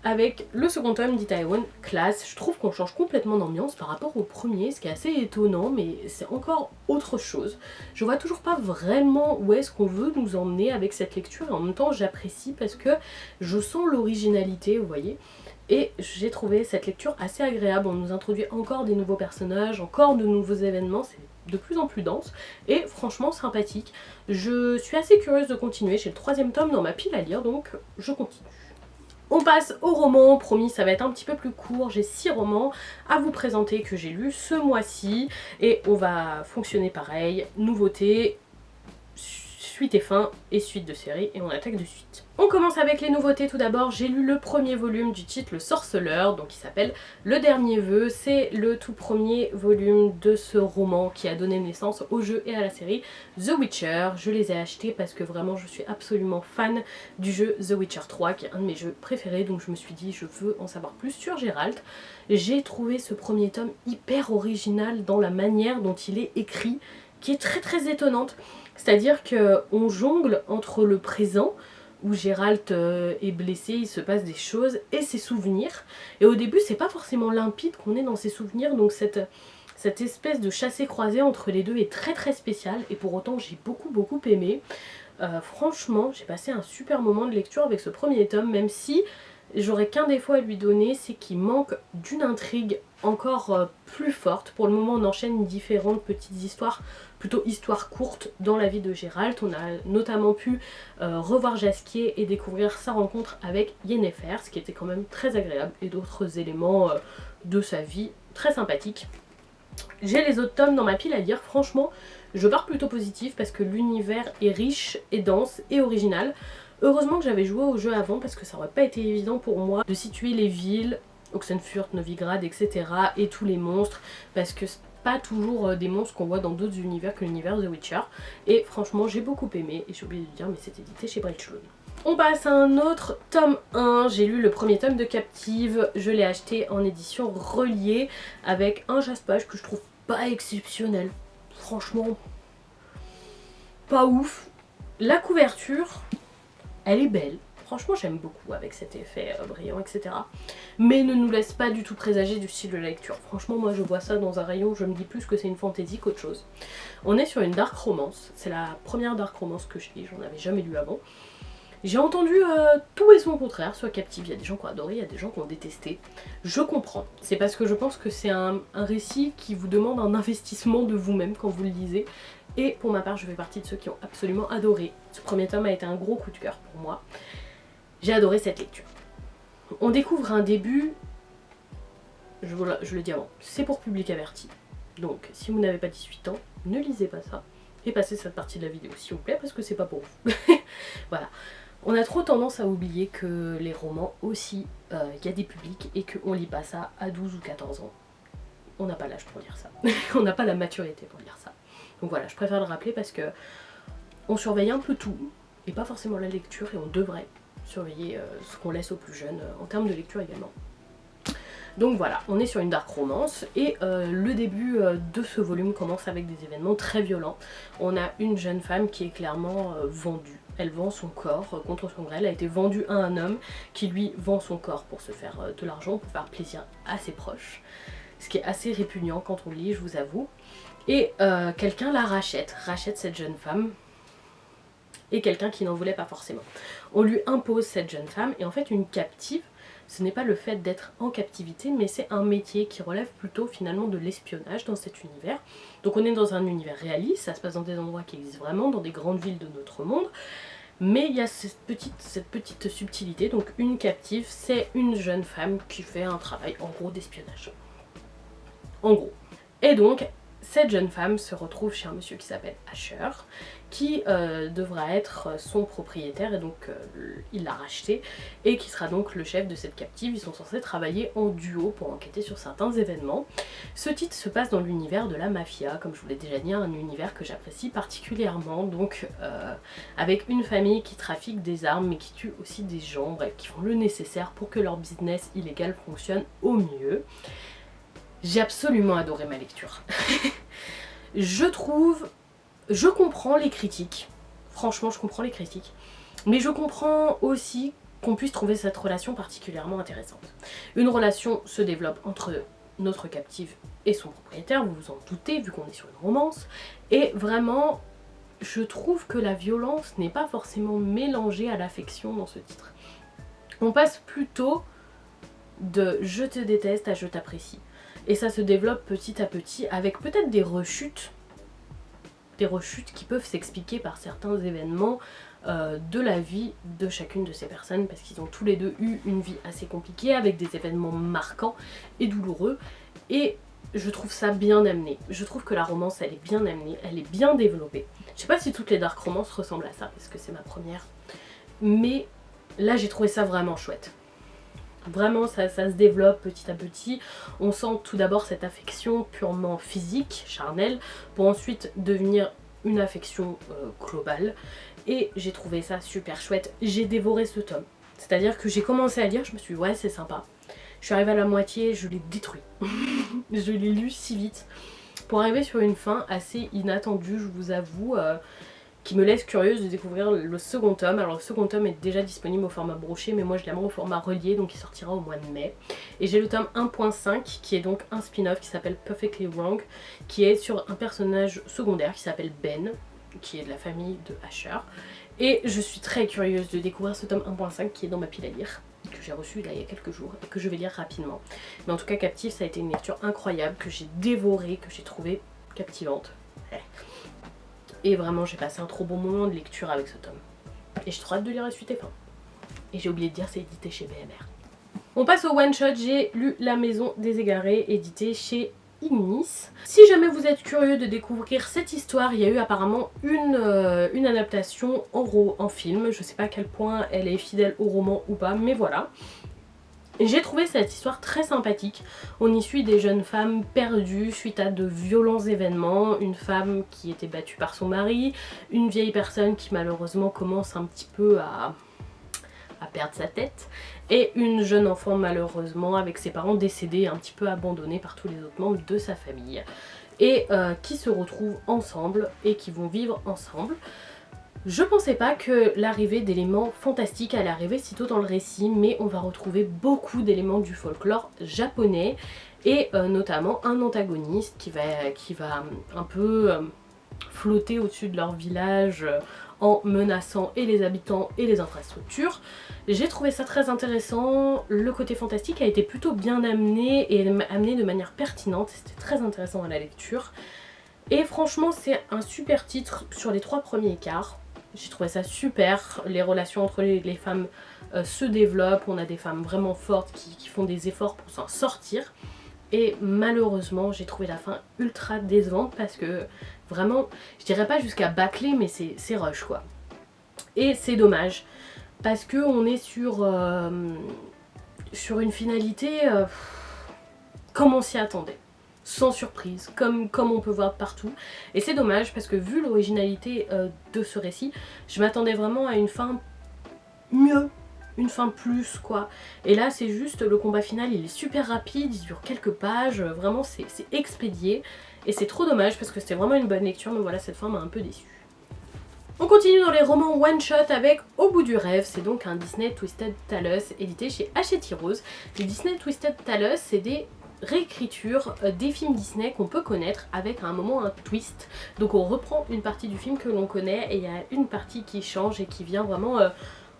Avec le second tome d'Itaewon Class, je trouve qu'on change complètement d'ambiance par rapport au premier, ce qui est assez étonnant, mais c'est encore autre chose. Je vois toujours pas vraiment où est-ce qu'on veut nous emmener avec cette lecture et en même temps j'apprécie parce que je sens l'originalité, vous voyez. Et j'ai trouvé cette lecture assez agréable, on nous introduit encore des nouveaux personnages, encore de nouveaux événements, c'est de plus en plus dense et franchement sympathique. Je suis assez curieuse de continuer, j'ai le 3e tome dans ma pile à lire donc je continue. On passe aux romans, promis ça va être un petit peu plus court, j'ai 6 romans à vous présenter que j'ai lus ce mois-ci et on va fonctionner pareil, nouveautés, suite et fin et suite de série et on attaque de suite. On commence avec les nouveautés tout d'abord, j'ai lu le premier volume du titre Le Sorceleur, donc il s'appelle Le Dernier Vœu, c'est le tout premier volume de ce roman qui a donné naissance au jeu et à la série The Witcher. Je les ai achetés parce que vraiment je suis absolument fan du jeu The Witcher 3 qui est un de mes jeux préférés, donc je me suis dit je veux en savoir plus sur Geralt. J'ai trouvé ce premier tome hyper original dans la manière dont il est écrit, qui est très étonnante. C'est-à-dire qu'on jongle entre le présent, où Geralt est blessé, il se passe des choses, et ses souvenirs. Et au début, c'est pas forcément limpide qu'on est dans ses souvenirs, donc cette espèce de chassé-croisé entre les deux est très spéciale, et pour autant j'ai beaucoup aimé. Franchement, j'ai passé un super moment de lecture avec ce premier tome, même si J'aurais qu'un défaut à lui donner, c'est qu'il manque d'une intrigue encore plus forte. Pour le moment on enchaîne différentes petites histoires, plutôt histoires courtes dans la vie de Gérald. On a notamment pu revoir Jaskier et découvrir sa rencontre avec Yennefer, ce qui était quand même très agréable, et d'autres éléments de sa vie très sympathiques. J'ai les autres tomes dans ma pile à lire, franchement je pars plutôt positif parce que l'univers est riche et dense et original. Heureusement que j'avais joué au jeu avant parce que ça aurait pas été évident pour moi de situer les villes, Oxenfurt, Novigrad, etc. et tous les monstres, parce que c'est pas toujours des monstres qu'on voit dans d'autres univers que l'univers The Witcher. Et franchement j'ai beaucoup aimé, et j'ai oublié de dire mais c'est édité chez Breitschloon. On passe à un autre tome 1, j'ai lu le premier tome de Captive, je l'ai acheté en édition reliée avec un jaspage que je trouve pas exceptionnel. Franchement, pas ouf. La couverture, elle est belle. Franchement, j'aime beaucoup avec cet effet brillant, etc. Mais ne nous laisse pas du tout présager du style de la lecture. Franchement, moi je vois ça dans un rayon où je me dis plus que c'est une fantaisie qu'autre chose. On est sur une dark romance. C'est la première dark romance que je lis, j'en avais jamais lu avant. J'ai entendu tout et son contraire sur Captive. Il y a des gens qui ont adoré, il y a des gens qui ont détesté. Je comprends. C'est parce que je pense que c'est un récit qui vous demande un investissement de vous-même quand vous le lisez. Et pour ma part, je fais partie de ceux qui ont absolument adoré. Ce premier tome a été un gros coup de cœur pour moi. J'ai adoré cette lecture. On découvre un début, je le dis avant, c'est pour public averti. Donc si vous n'avez pas 18 ans, ne lisez pas ça. Et passez cette partie de la vidéo s'il vous plaît, parce que c'est pas pour vous. Voilà. On a trop tendance à oublier que les romans aussi, y a des publics et qu'on lit pas ça à 12 ou 14 ans. On n'a pas l'âge pour lire ça. On n'a pas la maturité pour lire ça. Donc voilà, je préfère le rappeler parce que on surveille un peu tout, et pas forcément la lecture, et on devrait surveiller ce qu'on laisse aux plus jeunes, en termes de lecture également. Donc voilà, on est sur une dark romance, et le début de ce volume commence avec des événements très violents. On a une jeune femme qui est clairement vendue. Elle vend son corps contre son gré, elle a été vendue à un homme qui lui vend son corps pour se faire de l'argent, pour faire plaisir à ses proches. Ce qui est assez répugnant quand on le lit, je vous avoue. Et quelqu'un la rachète cette jeune femme, et quelqu'un qui n'en voulait pas forcément. On lui impose cette jeune femme, et en fait une captive, ce n'est pas le fait d'être en captivité, mais c'est un métier qui relève plutôt finalement de l'espionnage dans cet univers. Donc on est dans un univers réaliste, ça se passe dans des endroits qui existent vraiment, dans des grandes villes de notre monde, mais il y a cette petite subtilité. Donc une captive, c'est une jeune femme qui fait un travail en gros d'espionnage. En gros. Et donc cette jeune femme se retrouve chez un monsieur qui s'appelle Asher, qui devra être son propriétaire, et donc il l'a racheté, et qui sera donc le chef de cette captive. Ils sont censés travailler en duo pour enquêter sur certains événements. Ce titre se passe dans l'univers de la mafia, comme je vous l'ai déjà dit, un univers que j'apprécie particulièrement, donc avec une famille qui trafique des armes, mais qui tue aussi des gens, bref, qui font le nécessaire pour que leur business illégal fonctionne au mieux. J'ai absolument adoré ma lecture. Je comprends les critiques, franchement je comprends les critiques, mais je comprends aussi qu'on puisse trouver cette relation particulièrement intéressante. Une relation se développe entre notre captive et son propriétaire, vous vous en doutez vu qu'on est sur une romance, et vraiment je trouve que la violence n'est pas forcément mélangée à l'affection dans ce titre. On passe plutôt de je te déteste à je t'apprécie. Et ça se développe petit à petit avec peut-être des rechutes qui peuvent s'expliquer par certains événements de la vie de chacune de ces personnes, parce qu'ils ont tous les deux eu une vie assez compliquée avec des événements marquants et douloureux, et je trouve ça bien amené. Je trouve que la romance elle est bien amenée, elle est bien développée. Je sais pas si toutes les dark romances ressemblent à ça parce que c'est ma première, mais là j'ai trouvé ça vraiment chouette. Vraiment ça se développe petit à petit, on sent tout d'abord cette affection purement physique, charnelle, pour ensuite devenir une affection globale, et j'ai trouvé ça super chouette. J'ai dévoré ce tome, c'est-à-dire que j'ai commencé à lire, je me suis dit ouais c'est sympa, je suis arrivée à la moitié, je l'ai détruit, je l'ai lu si vite, pour arriver sur une fin assez inattendue je vous avoue, qui me laisse curieuse de découvrir le second tome. Alors le second tome est déjà disponible au format broché, mais moi je l'aimerais au format relié, donc il sortira au mois de mai. Et j'ai le tome 1.5 qui est donc un spin-off qui s'appelle Perfectly Wrong, qui est sur un personnage secondaire qui s'appelle Ben, qui est de la famille de Asher. Et je suis très curieuse de découvrir ce tome 1.5 qui est dans ma pile à lire. que j'ai reçu là il y a quelques jours et que je vais lire rapidement. Mais en tout cas Captive, ça a été une lecture incroyable que j'ai dévorée, que j'ai trouvée captivante. Et vraiment j'ai passé un trop bon moment de lecture avec ce tome. Et j'ai trop hâte de lire la suite et fin. Et j'ai oublié de dire, c'est édité chez BMR. On passe au one shot, j'ai lu La Maison des Égarés, édité chez Ignis. Si jamais vous êtes curieux de découvrir cette histoire, il y a eu apparemment une adaptation en film. Je sais pas à quel point elle est fidèle au roman ou pas, mais voilà. J'ai trouvé cette histoire très sympathique. On y suit des jeunes femmes perdues suite à de violents événements. Une femme qui était battue par son mari, une vieille personne qui malheureusement commence un petit peu à perdre sa tête, et une jeune enfant malheureusement avec ses parents décédés, un petit peu abandonnés par tous les autres membres de sa famille, et qui se retrouvent ensemble et qui vont vivre ensemble. Je pensais pas que l'arrivée d'éléments fantastiques allait arriver si tôt dans le récit, mais on va retrouver beaucoup d'éléments du folklore japonais, et notamment un antagoniste qui va un peu flotter au-dessus de leur village en menaçant et les habitants et les infrastructures. J'ai trouvé ça très intéressant, le côté fantastique a été plutôt bien amené et amené de manière pertinente, c'était très intéressant à la lecture. Et franchement c'est un super titre sur les 3 premiers quarts, j'ai trouvé ça super, les relations entre les femmes se développent, on a des femmes vraiment fortes qui font des efforts pour s'en sortir. Et malheureusement j'ai trouvé la fin ultra décevante parce que vraiment, je dirais pas jusqu'à bâcler mais c'est rush quoi. Et c'est dommage parce que on est sur une finalité comme on s'y attendait, sans surprise, comme on peut voir partout. Et c'est dommage parce que vu l'originalité de ce récit, je m'attendais vraiment à une fin mieux, une fin plus quoi. Et là c'est juste le combat final, il est super rapide, il dure quelques pages, vraiment c'est expédié. Et c'est trop dommage parce que c'était vraiment une bonne lecture, mais voilà, cette fin m'a un peu déçue. On continue dans les romans one shot avec Au bout du rêve, c'est donc un Disney Twisted Tales édité chez Hachette Heroes. Les Disney Twisted Tales, c'est des réécritures des films Disney qu'on peut connaître avec à un moment un twist. Donc on reprend une partie du film que l'on connaît et il y a une partie qui change et qui vient vraiment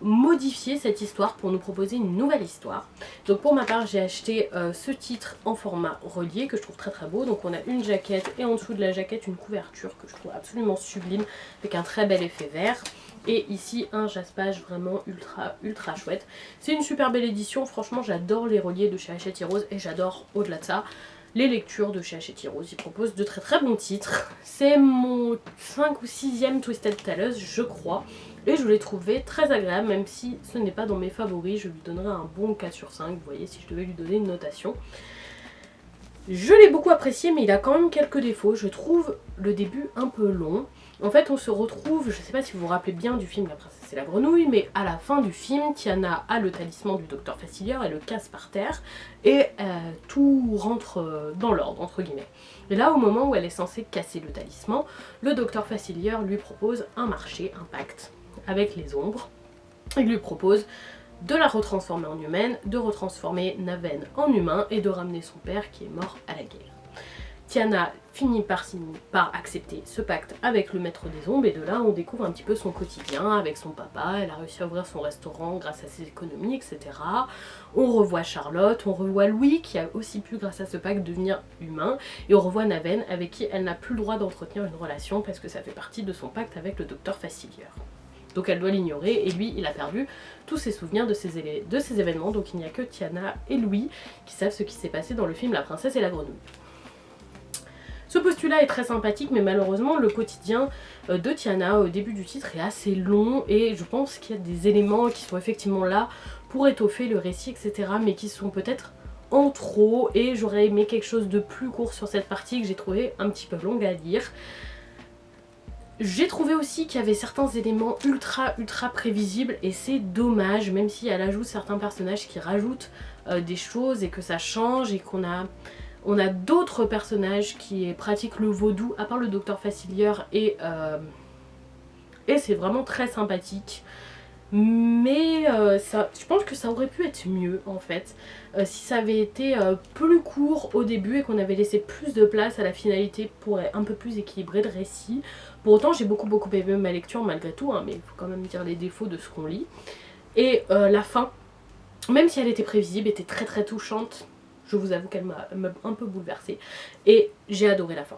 modifier cette histoire pour nous proposer une nouvelle histoire. Donc pour ma part j'ai acheté ce titre en format relié que je trouve très très beau. Donc on a une jaquette et en dessous de la jaquette une couverture que je trouve absolument sublime avec un très bel effet vert. Et ici un jaspage vraiment ultra chouette. C'est une super belle édition, franchement j'adore les reliés de chez Hachette Heroes et j'adore au-delà de ça les lectures de chez Hachette Heroes. Ils proposent de très bons titres. C'est mon 5 ou 6e Twisted Tales je crois. Et je l'ai trouvé très agréable, même si ce n'est pas dans mes favoris, je lui donnerai un bon 4 sur 5, vous voyez, si je devais lui donner une notation. Je l'ai beaucoup apprécié, mais il a quand même quelques défauts. Je trouve le début un peu long. En fait, on se retrouve, je sais pas si vous vous rappelez bien du film La Princesse et la Grenouille, mais à la fin du film, Tiana a le talisman du docteur Facilier, elle le casse par terre, et tout rentre dans l'ordre, entre guillemets. Et là, au moment où elle est censée casser le talisman, le docteur Facilier lui propose un marché, un pacte avec les ombres. Il lui propose de la retransformer en humaine, de retransformer Naven en humain et de ramener son père qui est mort à la guerre. Tiana finit par accepter ce pacte avec le maître des ombres et de là on découvre un petit peu son quotidien avec son papa. Elle a réussi à ouvrir son restaurant grâce à ses économies, etc. On revoit Charlotte, on revoit Louis qui a aussi pu grâce à ce pacte devenir humain et on revoit Naven avec qui elle n'a plus le droit d'entretenir une relation parce que ça fait partie de son pacte avec le docteur Facilier. Donc elle doit l'ignorer et lui il a perdu tous ses souvenirs de ces événements, donc il n'y a que Tiana et Louis qui savent ce qui s'est passé dans le film La Princesse et la Grenouille. Ce postulat est très sympathique mais malheureusement le quotidien de Tiana au début du titre est assez long et je pense qu'il y a des éléments qui sont effectivement là pour étoffer le récit etc. mais qui sont peut-être en trop et j'aurais aimé quelque chose de plus court sur cette partie que j'ai trouvé un petit peu longue à lire. J'ai trouvé aussi qu'il y avait certains éléments ultra prévisibles et c'est dommage même si elle ajoute certains personnages qui rajoutent des choses et que ça change et qu'on a d'autres personnages qui pratiquent le vaudou à part le docteur Facilier et c'est vraiment très sympathique. Mais je pense que ça aurait pu être mieux en fait si ça avait été plus court au début et qu'on avait laissé plus de place à la finalité pour un peu plus équilibrer le récit. Pour autant j'ai beaucoup aimé ma lecture malgré tout hein, mais il faut quand même dire les défauts de ce qu'on lit. Et la fin Même si elle était prévisible, était très très touchante, je vous avoue qu'elle m'a un peu bouleversée. Et j'ai adoré la fin.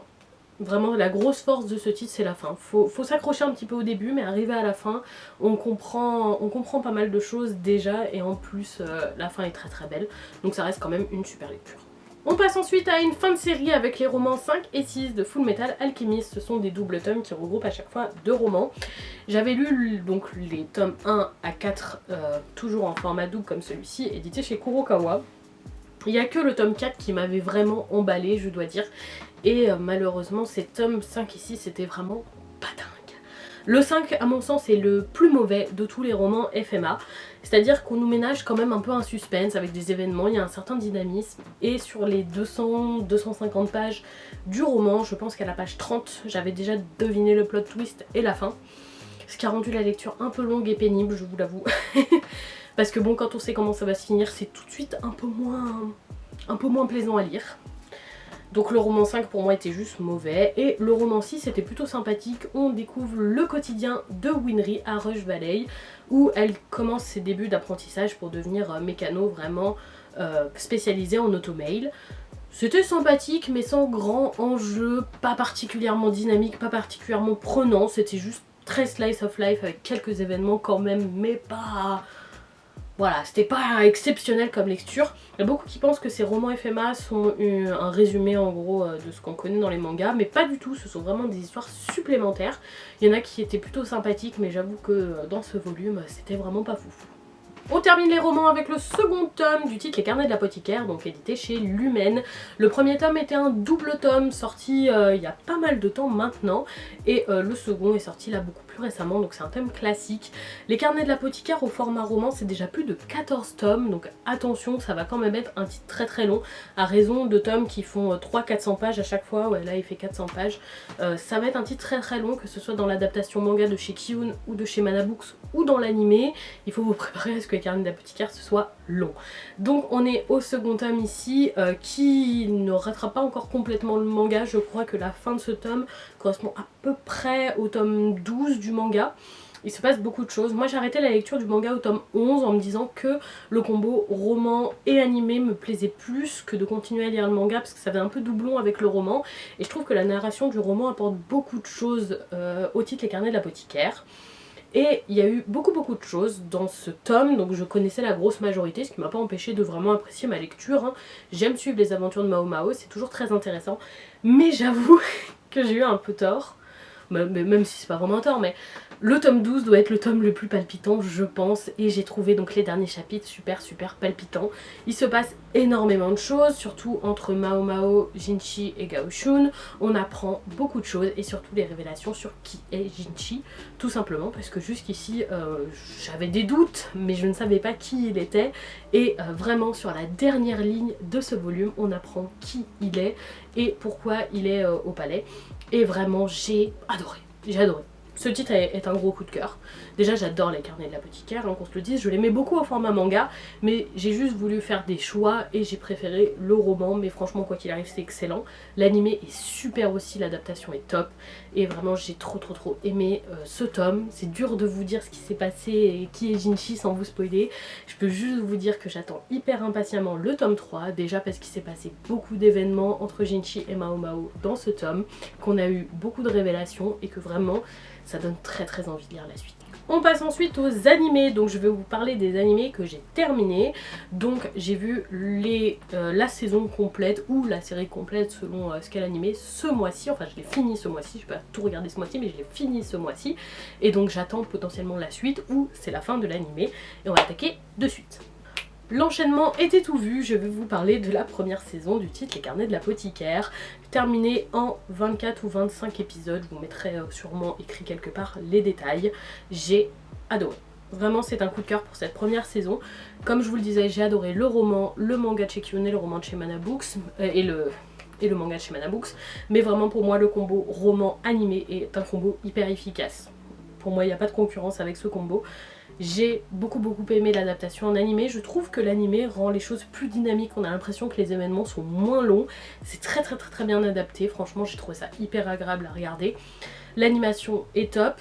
Vraiment, la grosse force de ce titre, c'est la fin. Faut s'accrocher un petit peu au début, mais arriver à la fin, on comprend pas mal de choses déjà, et en plus, la fin est très très belle. Donc ça reste quand même une super lecture. On passe ensuite à une fin de série avec les romans 5 et 6 de Fullmetal Alchemist. Ce sont des doubles tomes qui regroupent à chaque fois 2 romans. J'avais lu donc les tomes 1 à 4, toujours en format double comme celui-ci, édité chez Kurokawa. Il n'y a que le tome 4 qui m'avait vraiment emballé, je dois dire. Et malheureusement, ces tomes 5 et 6 c'était vraiment pas dingue. Le 5, à mon sens, est le plus mauvais de tous les romans FMA. C'est-à-dire qu'on nous ménage quand même un peu un suspense avec des événements, il y a un certain dynamisme. Et sur les 200-250 pages du roman, je pense qu'à la page 30, j'avais déjà deviné le plot twist et la fin. Ce qui a rendu la lecture un peu longue et pénible, je vous l'avoue. Parce que bon, quand on sait comment ça va se finir, c'est tout de suite un peu moins plaisant à lire. Donc le roman 5 pour moi était juste mauvais, et le roman 6 était plutôt sympathique. On découvre le quotidien de Winry à Rush Valley, où elle commence ses débuts d'apprentissage pour devenir mécano vraiment spécialisée en automail. C'était sympathique mais sans grand enjeu, pas particulièrement dynamique, pas particulièrement prenant, c'était juste très slice of life avec quelques événements quand même, mais pas... Voilà, c'était pas exceptionnel comme lecture. Il y a beaucoup qui pensent que ces romans FMA sont un résumé en gros de ce qu'on connaît dans les mangas, mais pas du tout, ce sont vraiment des histoires supplémentaires. Il y en a qui étaient plutôt sympathiques, mais j'avoue que dans ce volume, c'était vraiment pas foufou. On termine les romans avec le second tome du titre Les Carnets de l'Apothicaire, donc édité chez Lumen. Le premier tome était un double tome sorti il y a pas mal de temps maintenant, et le second est sorti là beaucoup plus récemment, donc c'est un thème classique. Les Carnets de l'Apothicaire au format roman, c'est déjà plus de 14 tomes, donc attention, ça va quand même être un titre très très long, à raison de tomes qui font 300-400 pages à chaque fois. Ouais, là il fait 400 pages. Ça va être un titre très très long, que ce soit dans l'adaptation manga de chez Kiyun ou de chez Manabooks ou dans l'animé. Il faut vous préparer à ce que Les Carnets d'Apothicaire ce soit long. Donc on est au second tome ici, qui ne rattrape pas encore complètement le manga. Je crois que la fin de ce tome correspond à peu près au tome 12 du manga. Il se passe beaucoup de choses. Moi j'ai arrêté la lecture du manga au tome 11 en me disant que le combo roman et animé me plaisait plus que de continuer à lire le manga, parce que ça avait un peu doublon avec le roman, et je trouve que la narration du roman apporte beaucoup de choses au titre Les Carnets de l'Apothicaire. Et il y a eu beaucoup de choses dans ce tome, donc je connaissais la grosse majorité, ce qui m'a pas empêché de vraiment apprécier ma lecture, hein. J'aime suivre les aventures de Mao Mao, c'est toujours très intéressant, mais j'avoue que j'ai eu un peu tort, même si c'est pas vraiment un tort, mais le tome 12 doit être le tome le plus palpitant, je pense, et j'ai trouvé donc les derniers chapitres super palpitants. Il se passe énormément de choses, surtout entre Mao Mao, Jinchi et Gao Shun. On apprend beaucoup de choses, et surtout les révélations sur qui est Jinchi, tout simplement parce que jusqu'ici j'avais des doutes, mais je ne savais pas qui il était, et vraiment sur la dernière ligne de ce volume, on apprend qui il est et pourquoi il est au palais, et vraiment j'ai adoré. Ce titre est un gros coup de cœur. Déjà j'adore Les Carnets de l'Apothicaire, hein, qu'on se le dise, je l'aimais beaucoup au format manga, mais j'ai juste voulu faire des choix et j'ai préféré le roman, mais franchement quoi qu'il arrive c'est excellent. L'animé est super aussi, l'adaptation est top, et vraiment j'ai trop aimé ce tome. C'est dur de vous dire ce qui s'est passé et qui est Jinchi sans vous spoiler. Je peux juste vous dire que j'attends hyper impatiemment le tome 3, déjà parce qu'il s'est passé beaucoup d'événements entre Jinchi et Mao Mao dans ce tome, qu'on a eu beaucoup de révélations et que vraiment ça donne très envie de lire la suite. On passe ensuite aux animés, donc je vais vous parler des animés que j'ai terminés. Donc j'ai vu la saison complète ou la série complète selon ce qu'est l'animé ce mois-ci, enfin je l'ai fini ce mois-ci, je peux pas tout regarder ce mois-ci mais je l'ai fini ce mois-ci, et donc j'attends potentiellement la suite ou c'est la fin de l'animé, et on va attaquer de suite. L'enchaînement était tout vu, je vais vous parler de la première saison du titre Les Carnets de l'Apothicaire, terminée en 24 ou 25 épisodes, je vous mettrai sûrement écrit quelque part les détails. J'ai adoré. Vraiment c'est un coup de cœur pour cette première saison. Comme je vous le disais, j'ai adoré le roman, le manga de chez Kiyone, le roman de chez Manabooks, et le manga de chez Manabooks, mais vraiment pour moi le combo roman animé est un combo hyper efficace. Pour moi il n'y a pas de concurrence avec ce combo. J'ai beaucoup aimé l'adaptation en animé. Je trouve que l'animé rend les choses plus dynamiques, on a l'impression que les événements sont moins longs. C'est très bien adapté, franchement j'ai trouvé ça hyper agréable à regarder. L'animation est top.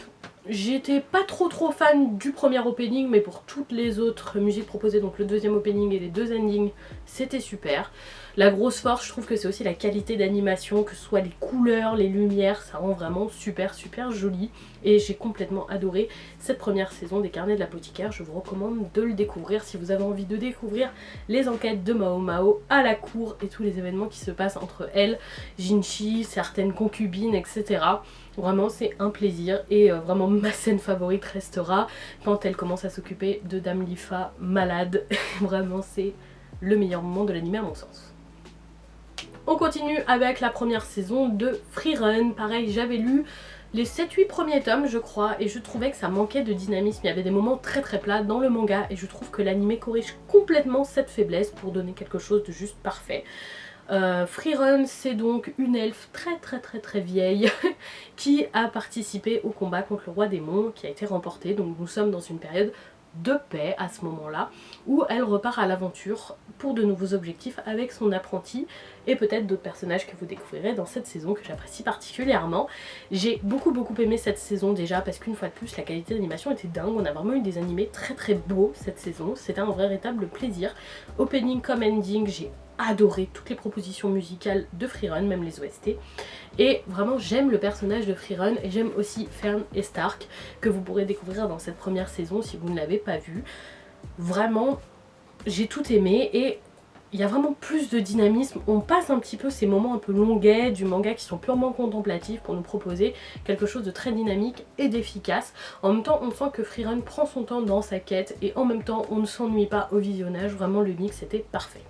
J'étais pas trop fan du premier opening, mais pour toutes les autres musiques proposées, donc le deuxième opening et les deux endings, c'était super. La grosse force, je trouve que c'est aussi la qualité d'animation, que ce soit les couleurs, les lumières, ça rend vraiment super joli. Et j'ai complètement adoré cette première saison des Carnets de l'apothicaire. Je vous recommande de le découvrir si vous avez envie de découvrir les enquêtes de Mao Mao à la cour et tous les événements qui se passent entre elle, Jinchi, certaines concubines, etc. Vraiment c'est un plaisir et vraiment ma scène favorite restera quand elle commence à s'occuper de Dame Lifa malade. Vraiment c'est le meilleur moment de l'anime à mon sens. On continue avec la première saison de Free Run. Pareil, j'avais lu les 7-8 premiers tomes je crois et je trouvais que ça manquait de dynamisme. Il y avait des moments très plats dans le manga et je trouve que l'anime corrige complètement cette faiblesse pour donner quelque chose de juste parfait. Free Run, c'est donc une elfe très vieille qui a participé au combat contre le roi démon qui a été remporté. Donc nous sommes dans une période de paix à ce moment-là où elle repart à l'aventure pour de nouveaux objectifs avec son apprenti et peut-être d'autres personnages que vous découvrirez dans cette saison que j'apprécie particulièrement. J'ai beaucoup aimé cette saison déjà parce qu'une fois de plus la qualité d'animation était dingue, on a vraiment eu des animés très beaux cette saison, c'était un véritable plaisir. Opening comme ending, j'ai adoré toutes les propositions musicales de Free Run, même les OST. Et vraiment j'aime le personnage de Free Run et j'aime aussi Fern et Stark que vous pourrez découvrir dans cette première saison si vous ne l'avez pas vu. Vraiment j'ai tout aimé et il y a vraiment plus de dynamisme, on passe un petit peu ces moments un peu longuets du manga qui sont purement contemplatifs pour nous proposer quelque chose de très dynamique et d'efficace. En même temps on sent que Free Run prend son temps dans sa quête et en même temps on ne s'ennuie pas au visionnage, vraiment le mix était parfait.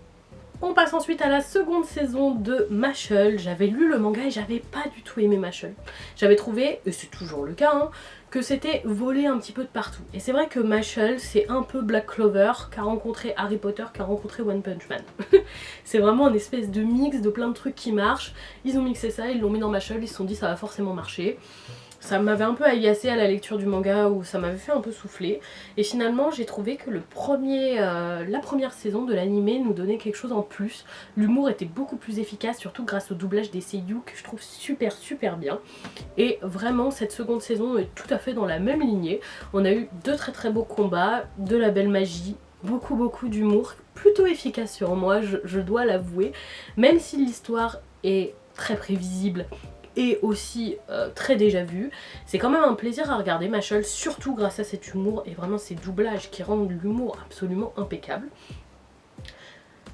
On passe ensuite à la seconde saison de Mashle. J'avais lu le manga et j'avais pas du tout aimé Mashle. J'avais trouvé, et c'est toujours le cas, hein, que c'était volé un petit peu de partout. Et c'est vrai que Mashle, c'est un peu Black Clover qu'a rencontré Harry Potter, qu'a rencontré One Punch Man. C'est vraiment une espèce de mix de plein de trucs qui marchent. Ils ont mixé ça, ils l'ont mis dans Mashle, ils se sont dit ça va forcément marcher. Ça m'avait un peu agacée à la lecture du manga où ça m'avait fait un peu souffler. Et finalement j'ai trouvé que la première saison de l'animé nous donnait quelque chose en plus. L'humour était beaucoup plus efficace, surtout grâce au doublage des seiyuu que je trouve super bien. Et vraiment cette seconde saison est tout à fait dans la même lignée. On a eu deux très beaux combats, de la belle magie, beaucoup d'humour, plutôt efficace sur moi, je dois l'avouer. Même si l'histoire est très prévisible et aussi très déjà vu, c'est quand même un plaisir à regarder Mashle, surtout grâce à cet humour et vraiment ces doublages qui rendent l'humour absolument impeccable.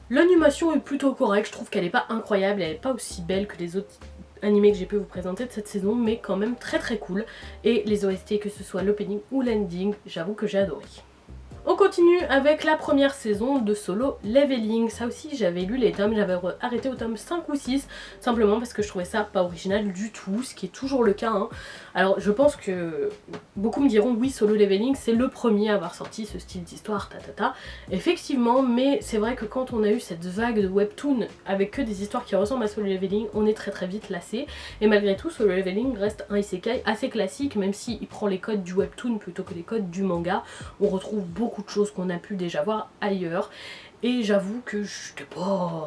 L'animation est plutôt correcte, je trouve qu'elle n'est pas incroyable, elle n'est pas aussi belle que les autres animés que j'ai pu vous présenter de cette saison, mais quand même très cool. Et les OST, que ce soit l'opening ou l'ending, j'avoue que j'ai adoré. On continue avec la première saison de Solo Leveling. Ça aussi j'avais lu les tomes, j'avais arrêté au tome 5 ou 6 simplement parce que je trouvais ça pas original du tout, ce qui est toujours le cas, hein. Alors je pense que beaucoup me diront oui, Solo Leveling c'est le premier à avoir sorti ce style d'histoire effectivement, mais c'est vrai que quand on a eu cette vague de webtoon avec que des histoires qui ressemblent à Solo Leveling, on est très vite lassé. Et malgré tout Solo Leveling reste un isekai assez classique, même s'il prend les codes du webtoon plutôt que les codes du manga. On retrouve beaucoup de choses qu'on a pu déjà voir ailleurs et j'avoue que je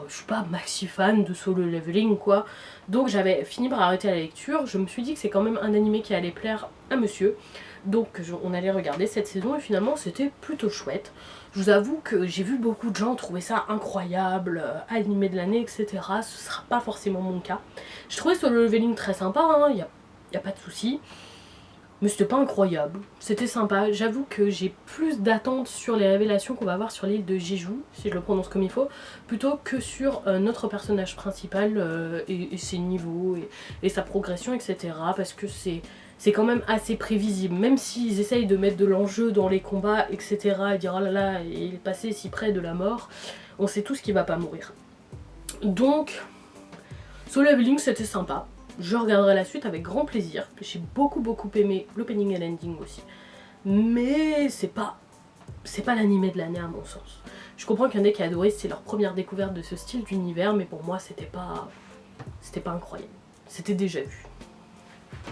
suis pas maxi fan de Solo Leveling quoi, donc j'avais fini par arrêter la lecture. Je me suis dit que c'est quand même un animé qui allait plaire à monsieur, donc on allait regarder cette saison et finalement c'était plutôt chouette. Je vous avoue que j'ai vu beaucoup de gens trouver ça incroyable, animé de l'année etc, ce sera pas forcément mon cas. Je trouvais Solo Leveling très sympa, hein, y a pas de souci. Mais c'était pas incroyable, c'était sympa. J'avoue que j'ai plus d'attentes sur les révélations qu'on va avoir sur l'île de Jeju, si je le prononce comme il faut, plutôt que sur notre personnage principal et ses niveaux et sa progression, etc. Parce que c'est quand même assez prévisible, même s'ils essayent de mettre de l'enjeu dans les combats, etc. et dire oh là là, il est passé si près de la mort, on sait tous qu'il va pas mourir. Donc, Solo Leveling c'était sympa. Je regarderai la suite avec grand plaisir. J'ai beaucoup aimé l'opening et l'ending aussi. Mais c'est pas l'animé de l'année à mon sens. Je comprends qu'il y en ait qui adoré, c'est leur première découverte de ce style d'univers, mais pour moi c'était pas incroyable. C'était déjà vu.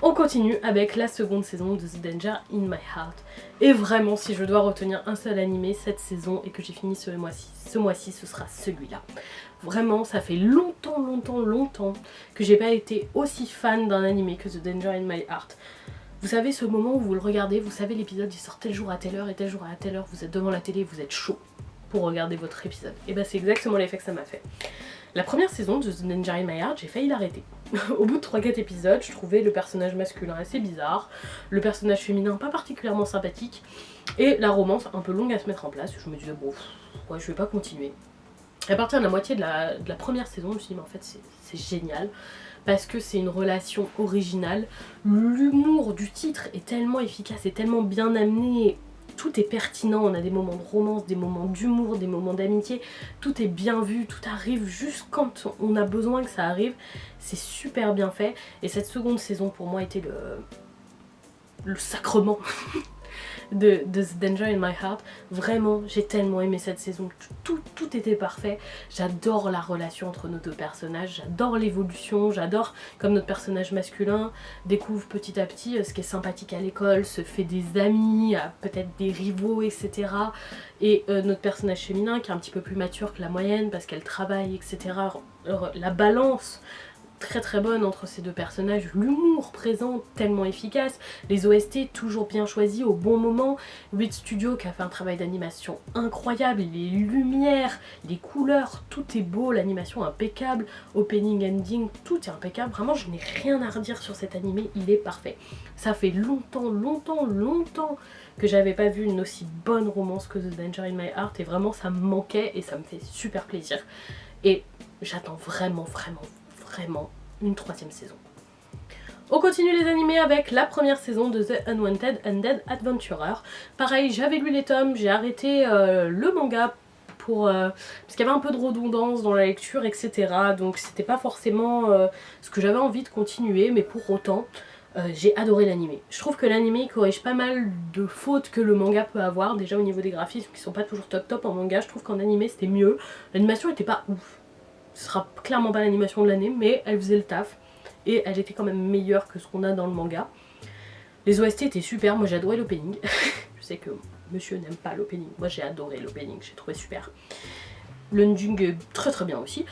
On continue avec la seconde saison de The Danger in My Heart. Et vraiment, si je dois retenir un seul animé cette saison et que j'ai fini ce mois-ci, ce sera celui-là. Vraiment, ça fait longtemps que j'ai pas été aussi fan d'un animé que The Danger in My Heart. Vous savez ce moment où vous le regardez, vous savez l'épisode il sort tel jour à telle heure et tel jour à telle heure, vous êtes devant la télé, vous êtes chaud pour regarder votre épisode. Et bah c'est exactement l'effet que ça m'a fait. La première saison de The Danger in My Heart, j'ai failli l'arrêter. Au bout de 3-4 épisodes, je trouvais le personnage masculin assez bizarre, le personnage féminin pas particulièrement sympathique, et la romance un peu longue à se mettre en place. Je me disais bon, ouais je vais pas continuer. À partir de la moitié de la première saison, je me suis dit mais en fait c'est génial. Parce que c'est une relation originale. L'humour du titre est tellement efficace et tellement bien amené. Tout est pertinent, on a des moments de romance, des moments d'humour, des moments d'amitié. Tout est bien vu, tout arrive juste quand on a besoin que ça arrive. C'est super bien fait. Et cette seconde saison pour moi était le sacrement de The Danger in My Heart. Vraiment, j'ai tellement aimé cette saison. Tout était parfait. J'adore la relation entre nos deux personnages. J'adore l'évolution. J'adore comme notre personnage masculin découvre petit à petit ce qui est sympathique à l'école, se fait des amis, a peut-être des rivaux, etc. Et notre personnage féminin qui est un petit peu plus mature que la moyenne parce qu'elle travaille, etc. La balance très très bonne entre ces deux personnages, l'humour présent tellement efficace, les OST toujours bien choisis au bon moment, Wit Studio qui a fait un travail d'animation incroyable, les lumières, les couleurs, tout est beau, l'animation impeccable, opening, ending, tout est impeccable, vraiment je n'ai rien à redire sur cet animé, il est parfait. Ça fait longtemps que j'avais pas vu une aussi bonne romance que The Danger in My Heart et vraiment ça me manquait et ça me fait super plaisir. Et j'attends vraiment une 3e saison. On continue les animés avec la première saison de The Unwanted Undead Adventurer. Pareil, j'avais lu les tomes, j'ai arrêté le manga parce qu'il y avait un peu de redondance dans la lecture, etc. Donc c'était pas forcément ce que j'avais envie de continuer, mais pour autant, j'ai adoré l'animé. Je trouve que l'animé corrige pas mal de fautes que le manga peut avoir, déjà au niveau des graphismes qui sont pas toujours top en manga. Je trouve qu'en animé c'était mieux, l'animation était pas ouf. Ce sera clairement pas l'animation de l'année, mais elle faisait le taf et elle était quand même meilleure que ce qu'on a dans le manga. Les OST étaient super, moi j'ai adoré l'opening. Je sais que monsieur n'aime pas l'opening, moi j'ai adoré l'opening, j'ai trouvé super. L'ending est très bien aussi.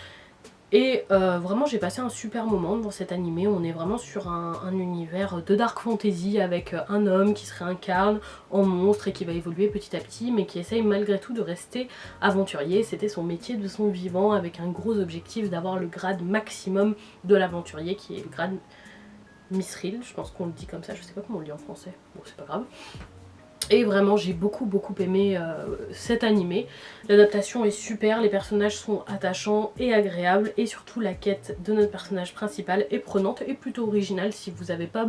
Et vraiment j'ai passé un super moment dans cet animé, on est vraiment sur un univers de dark fantasy avec un homme qui se réincarne en monstre et qui va évoluer petit à petit mais qui essaye malgré tout de rester aventurier. C'était son métier de son vivant avec un gros objectif d'avoir le grade maximum de l'aventurier qui est le grade Mithril, je pense qu'on le dit comme ça, je sais pas comment on le dit en français, bon c'est pas grave. Et vraiment j'ai beaucoup aimé cet animé. L'adaptation est super, les personnages sont attachants et agréables et surtout la quête de notre personnage principal est prenante et plutôt originale. Si vous n'avez pas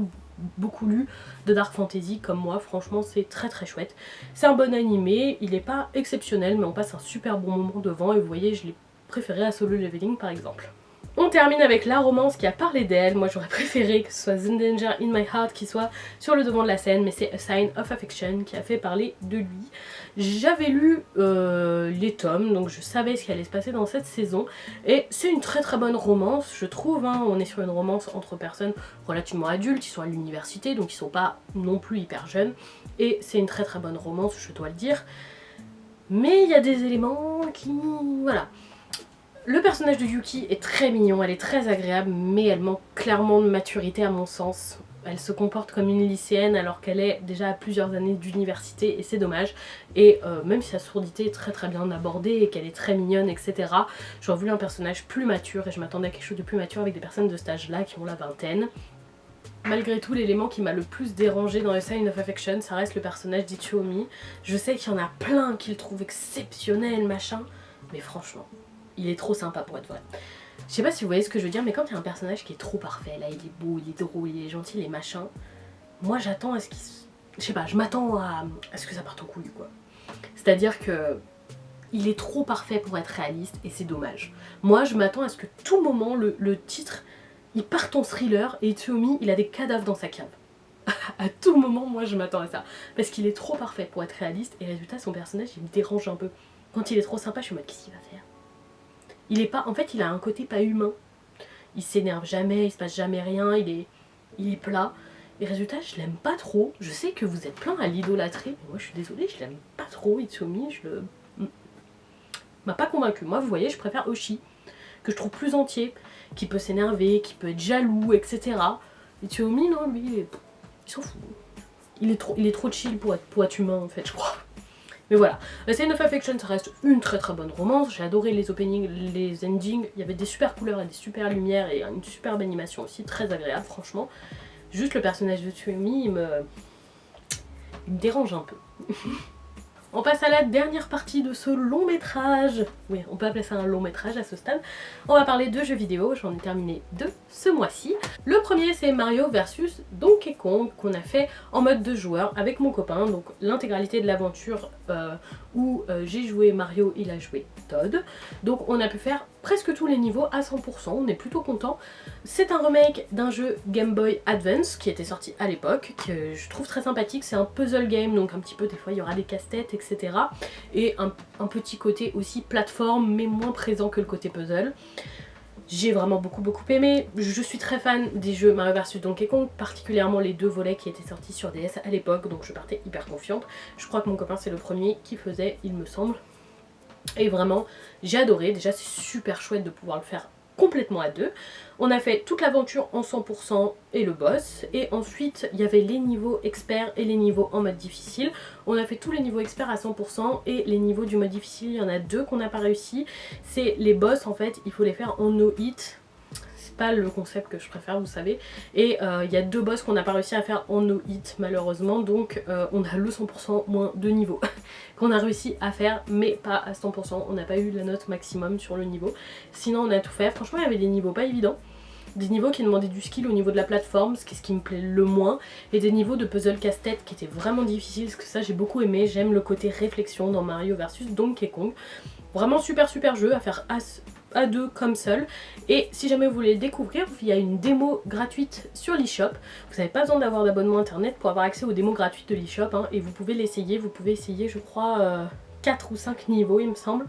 beaucoup lu de Dark Fantasy comme moi, franchement c'est très chouette. C'est un bon animé, il n'est pas exceptionnel mais on passe un super bon moment devant et vous voyez je l'ai préféré à Solo Leveling par exemple. On termine avec la romance qui a parlé d'elle. Moi j'aurais préféré que ce soit The Danger in My Heart qui soit sur le devant de la scène, mais c'est A Sign of Affection qui a fait parler de lui. J'avais lu les tomes, donc je savais ce qui allait se passer dans cette saison, et c'est une très bonne romance, je trouve, hein. On est sur une romance entre personnes relativement adultes, ils sont à l'université, donc ils sont pas non plus hyper jeunes, et c'est une très bonne romance, je dois le dire. Mais il y a des éléments qui... voilà. Le personnage de Yuki est très mignon, elle est très agréable, mais elle manque clairement de maturité à mon sens. Elle se comporte comme une lycéenne alors qu'elle est déjà à plusieurs années d'université et c'est dommage. Et même si sa sourdité est très bien abordée et qu'elle est très mignonne, etc., j'aurais voulu un personnage plus mature et je m'attendais à quelque chose de plus mature avec des personnes de cet âge-là qui ont la vingtaine. Malgré tout, l'élément qui m'a le plus dérangé dans A Sign of Affection, ça reste le personnage d'Ichiomi. Je sais qu'il y en a plein qui le trouvent exceptionnel, machin, mais franchement... il est trop sympa pour être vrai. Je sais pas si vous voyez ce que je veux dire, mais quand il y a un personnage qui est trop parfait, là il est beau, il est drôle, il est gentil, il est machin, moi j'attends à ce qu'il... je sais pas, je m'attends à ce que ça parte en couille quoi. C'est-à-dire que il est trop parfait pour être réaliste et c'est dommage. Moi je m'attends à ce que tout moment le titre il parte en thriller et Itsuomi il a des cadavres dans sa cave. À tout moment moi je m'attends à ça. Parce qu'il est trop parfait pour être réaliste et résultat son personnage il me dérange un peu. Quand il est trop sympa je suis en mode qu'est-ce qu'il va faire ? Il est pas, en fait il a un côté pas humain, il s'énerve jamais, il se passe jamais rien, il est plat. Et résultat je l'aime pas trop, je sais que vous êtes plein à l'idolâtrer, mais moi je suis désolée, je l'aime pas trop Itsuomi, m'a pas convaincu. Moi vous voyez je préfère Oshi, que je trouve plus entier, qui peut s'énerver, qui peut être jaloux, etc. Itsuomi non lui il s'en fout. Il est trop chill pour être humain en fait, je crois. Mais voilà, Chain of Affection, ça reste une très très bonne romance. J'ai adoré les openings, les endings. Il y avait des super couleurs et des super lumières et une superbe animation aussi, très agréable franchement. Juste le personnage de Tsuemi, il me dérange un peu. On passe à la dernière partie de ce long métrage. Oui, on peut appeler ça un long métrage à ce stade. On va parler de jeux vidéo, j'en ai terminé 2 ce mois-ci. Le premier c'est Mario versus Donkey Kong qu'on a fait en mode 2 joueurs avec mon copain. Donc l'intégralité de l'aventure où j'ai joué Mario, il a joué Todd. Donc on a pu faire presque tous les niveaux à 100%, on est plutôt content. C'est un remake d'un jeu Game Boy Advance qui était sorti à l'époque, que je trouve très sympathique. C'est un puzzle game, donc un petit peu des fois il y aura des casse-têtes, etc. Et un petit côté aussi plateforme, mais moins présent que le côté puzzle. J'ai vraiment beaucoup aimé. Je suis très fan des jeux Mario vs Donkey Kong, particulièrement les 2 volets qui étaient sortis sur DS à l'époque, donc je partais hyper confiante. Je crois que mon copain c'est le premier qui faisait, il me semble. Et vraiment, j'ai adoré. Déjà, c'est super chouette de pouvoir le faire complètement à 2. On a fait toute l'aventure en 100% et le boss. Et ensuite, il y avait les niveaux experts et les niveaux en mode difficile. On a fait tous les niveaux experts à 100% et les niveaux du mode difficile, il y en a 2 qu'on n'a pas réussi. C'est les boss, en fait, il faut les faire en no hit. Pas le concept que je préfère, vous savez. Et il y a 2 boss qu'on n'a pas réussi à faire en no hit malheureusement, donc on a le 100% moins 2 niveaux qu'on a réussi à faire, mais pas à 100%. On n'a pas eu la note maximum sur le niveau, sinon on a tout fait. Franchement il y avait des niveaux pas évidents, des niveaux qui demandaient du skill au niveau de la plateforme, ce qui me plaît le moins, et des niveaux de puzzle casse-tête qui étaient vraiment difficiles, parce que ça j'ai beaucoup aimé. J'aime le côté réflexion dans Mario vs Donkey Kong. Vraiment super jeu à faire à 2 comme seul. Et si jamais vous voulez le découvrir, il y a une démo gratuite sur l'eShop. Vous n'avez pas besoin d'avoir d'abonnement internet pour avoir accès aux démos gratuites de l'eShop, hein, et vous pouvez l'essayer. Vous pouvez essayer je crois 4 ou 5 niveaux il me semble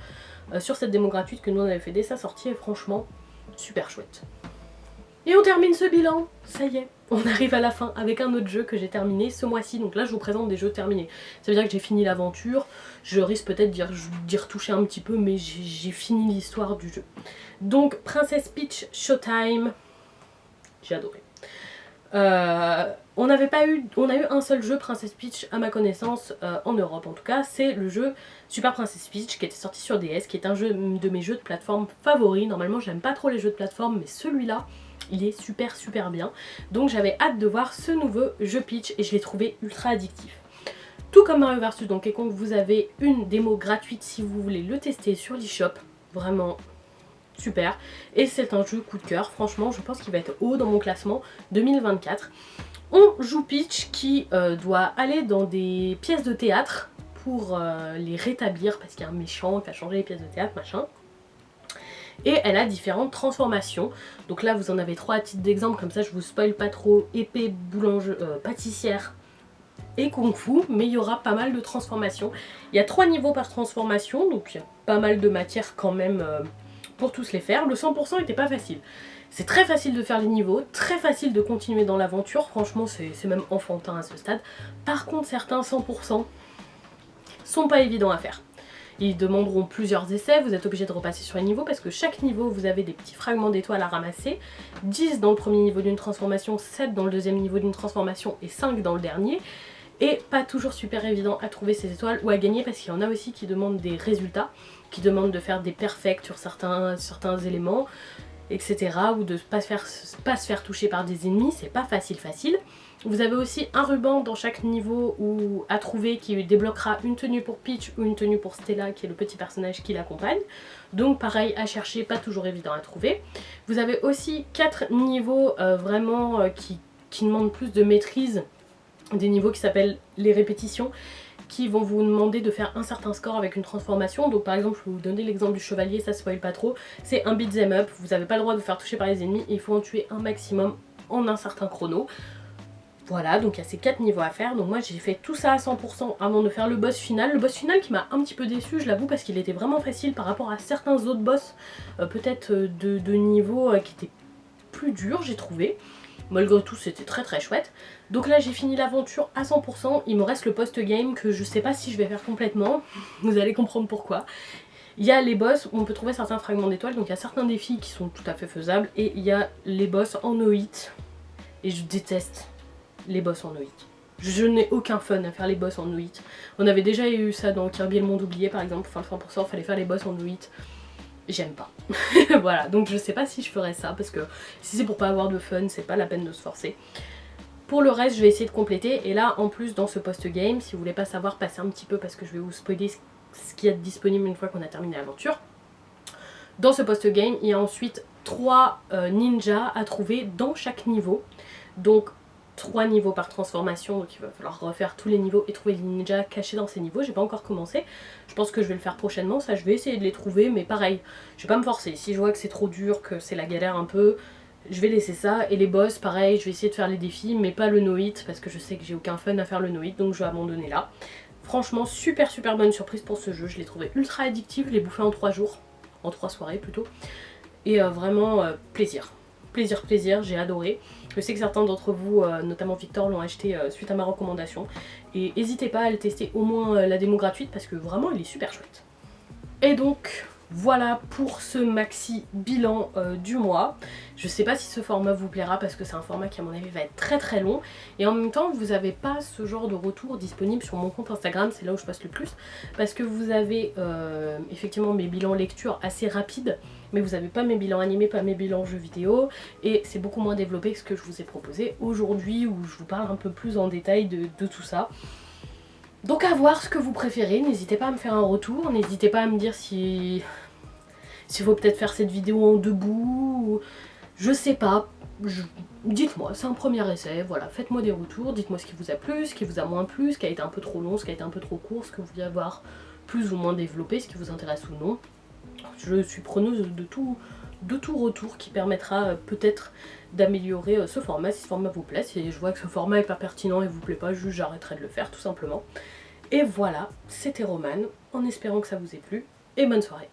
sur cette démo gratuite que nous on avait fait dès sa sortie, et franchement super chouette. Et on termine ce bilan, ça y est, on arrive à la fin avec un autre jeu que j'ai terminé ce mois-ci. Donc là je vous présente des jeux terminés, ça veut dire que j'ai fini l'aventure, je risque peut-être d'y retoucher un petit peu, mais j'ai fini l'histoire du jeu. Donc Princess Peach Showtime, j'ai adoré. On a eu un seul jeu Princess Peach à ma connaissance, en Europe en tout cas, c'est le jeu Super Princess Peach qui était sorti sur DS, qui est un jeu de mes jeux de plateforme favoris. Normalement j'aime pas trop les jeux de plateforme, mais celui-là il est super bien. Donc j'avais hâte de voir ce nouveau jeu Peach et je l'ai trouvé ultra addictif. Tout comme Mario vs Donkey Kong, vous avez une démo gratuite si vous voulez le tester sur l'eShop. Vraiment super. Et c'est un jeu coup de cœur, franchement je pense qu'il va être haut dans mon classement 2024. On joue Peach qui doit aller dans des pièces de théâtre pour les rétablir parce qu'il y a un méchant qui a changé les pièces de théâtre, machin. Et elle a différentes transformations. Donc là vous en avez 3 à titre d'exemple, comme ça je vous spoil pas trop. Épée, pâtissière et kung fu, mais il y aura pas mal de transformations. Il y a 3 niveaux par transformation, donc il y a pas mal de matière quand même pour tous les faire. Le 100% était pas facile. C'est très facile de faire les niveaux, très facile de continuer dans l'aventure, franchement c'est même enfantin à ce stade. Par contre certains 100% sont pas évidents à faire. Ils demanderont plusieurs essais, vous êtes obligé de repasser sur les niveaux parce que chaque niveau vous avez des petits fragments d'étoiles à ramasser. 10 dans le premier niveau d'une transformation, 7 dans le deuxième niveau d'une transformation et 5 dans le dernier. Et pas toujours super évident à trouver ces étoiles ou à gagner parce qu'il y en a aussi qui demandent des résultats, qui demandent de faire des perfects sur certains éléments, etc. ou de pas se faire toucher par des ennemis, c'est pas facile. Vous avez aussi un ruban dans chaque niveau à trouver qui débloquera une tenue pour Peach ou une tenue pour Stella qui est le petit personnage qui l'accompagne. Donc pareil à chercher, pas toujours évident à trouver. Vous avez aussi 4 niveaux vraiment qui demandent plus de maîtrise, des niveaux qui s'appellent les répétitions, qui vont vous demander de faire un certain score avec une transformation. Donc par exemple je vais vous donner l'exemple du chevalier, ça spoil pas trop, c'est un beat'em up, vous n'avez pas le droit de vous faire toucher par les ennemis et il faut en tuer un maximum en un certain chrono. Voilà, donc il y a ces 4 niveaux à faire, donc moi j'ai fait tout ça à 100% avant de faire le boss final. Le boss final qui m'a un petit peu déçu, je l'avoue, parce qu'il était vraiment facile par rapport à certains autres boss, peut-être de niveaux qui étaient plus durs j'ai trouvé. Malgré tout c'était très chouette. Donc là j'ai fini l'aventure à 100%, il me reste le post-game que je sais pas si je vais faire complètement, vous allez comprendre pourquoi. Il y a les boss où on peut trouver certains fragments d'étoiles, donc il y a certains défis qui sont tout à fait faisables, et il y a les boss en no hit, et je déteste les boss en no-hit. Je n'ai aucun fun à faire les boss en no-hit. On avait déjà eu ça dans Kirby et le monde oublié par exemple, enfin le 100%, fallait faire les boss en no-hit. J'aime pas. Voilà, donc je sais pas si je ferais ça parce que si c'est pour pas avoir de fun, c'est pas la peine de se forcer. Pour le reste, je vais essayer de compléter. Et là, en plus, dans ce post-game, si vous voulez pas savoir, passez un petit peu parce que je vais vous spoiler ce qui est disponible une fois qu'on a terminé l'aventure. Dans ce post-game, il y a ensuite 3 ninjas à trouver dans chaque niveau. Donc 3 niveaux par transformation, donc il va falloir refaire tous les niveaux et trouver les ninjas cachés dans ces niveaux. J'ai pas encore commencé, je pense que je vais le faire prochainement, ça je vais essayer de les trouver, mais pareil, je vais pas me forcer. Si je vois que c'est trop dur, que c'est la galère un peu, je vais laisser ça. Et les boss, pareil, je vais essayer de faire les défis, mais pas le no-hit, parce que je sais que j'ai aucun fun à faire le no-hit, donc je vais abandonner là. Franchement, super bonne surprise pour ce jeu, je l'ai trouvé ultra addictif, je l'ai bouffé en 3 jours, en 3 soirées plutôt, et vraiment plaisir. Plaisir, j'ai adoré. Je sais que certains d'entre vous, notamment Victor, l'ont acheté suite à ma recommandation. Et n'hésitez pas à le tester au moins la démo gratuite parce que vraiment il est super chouette. Et donc voilà pour ce maxi bilan du mois. Je sais pas si ce format vous plaira parce que c'est un format qui à mon avis va être très long. Et en même temps vous n'avez pas ce genre de retour disponible sur mon compte Instagram, c'est là où je passe le plus. Parce que vous avez effectivement mes bilans lecture assez rapides. Mais vous n'avez pas mes bilans animés, pas mes bilans jeux vidéo. Et c'est beaucoup moins développé que ce que je vous ai proposé aujourd'hui où je vous parle un peu plus en détail de tout ça. Donc à voir ce que vous préférez, n'hésitez pas à me faire un retour, n'hésitez pas à me dire s'il faut peut-être faire cette vidéo en debout, ou... je sais pas, dites-moi, c'est un premier essai, voilà, faites-moi des retours, dites-moi ce qui vous a plu, ce qui vous a moins plu, ce qui a été un peu trop long, ce qui a été un peu trop court, ce que vous voulez avoir plus ou moins développé, ce qui vous intéresse ou non. Je suis preneuse de tout retour qui permettra peut-être d'améliorer ce format si ce format vous plaît. Si je vois que ce format est pas pertinent et vous plaît pas, juste j'arrêterai de le faire tout simplement. Et voilà, c'était Romane, en espérant que ça vous ait plu, et bonne soirée.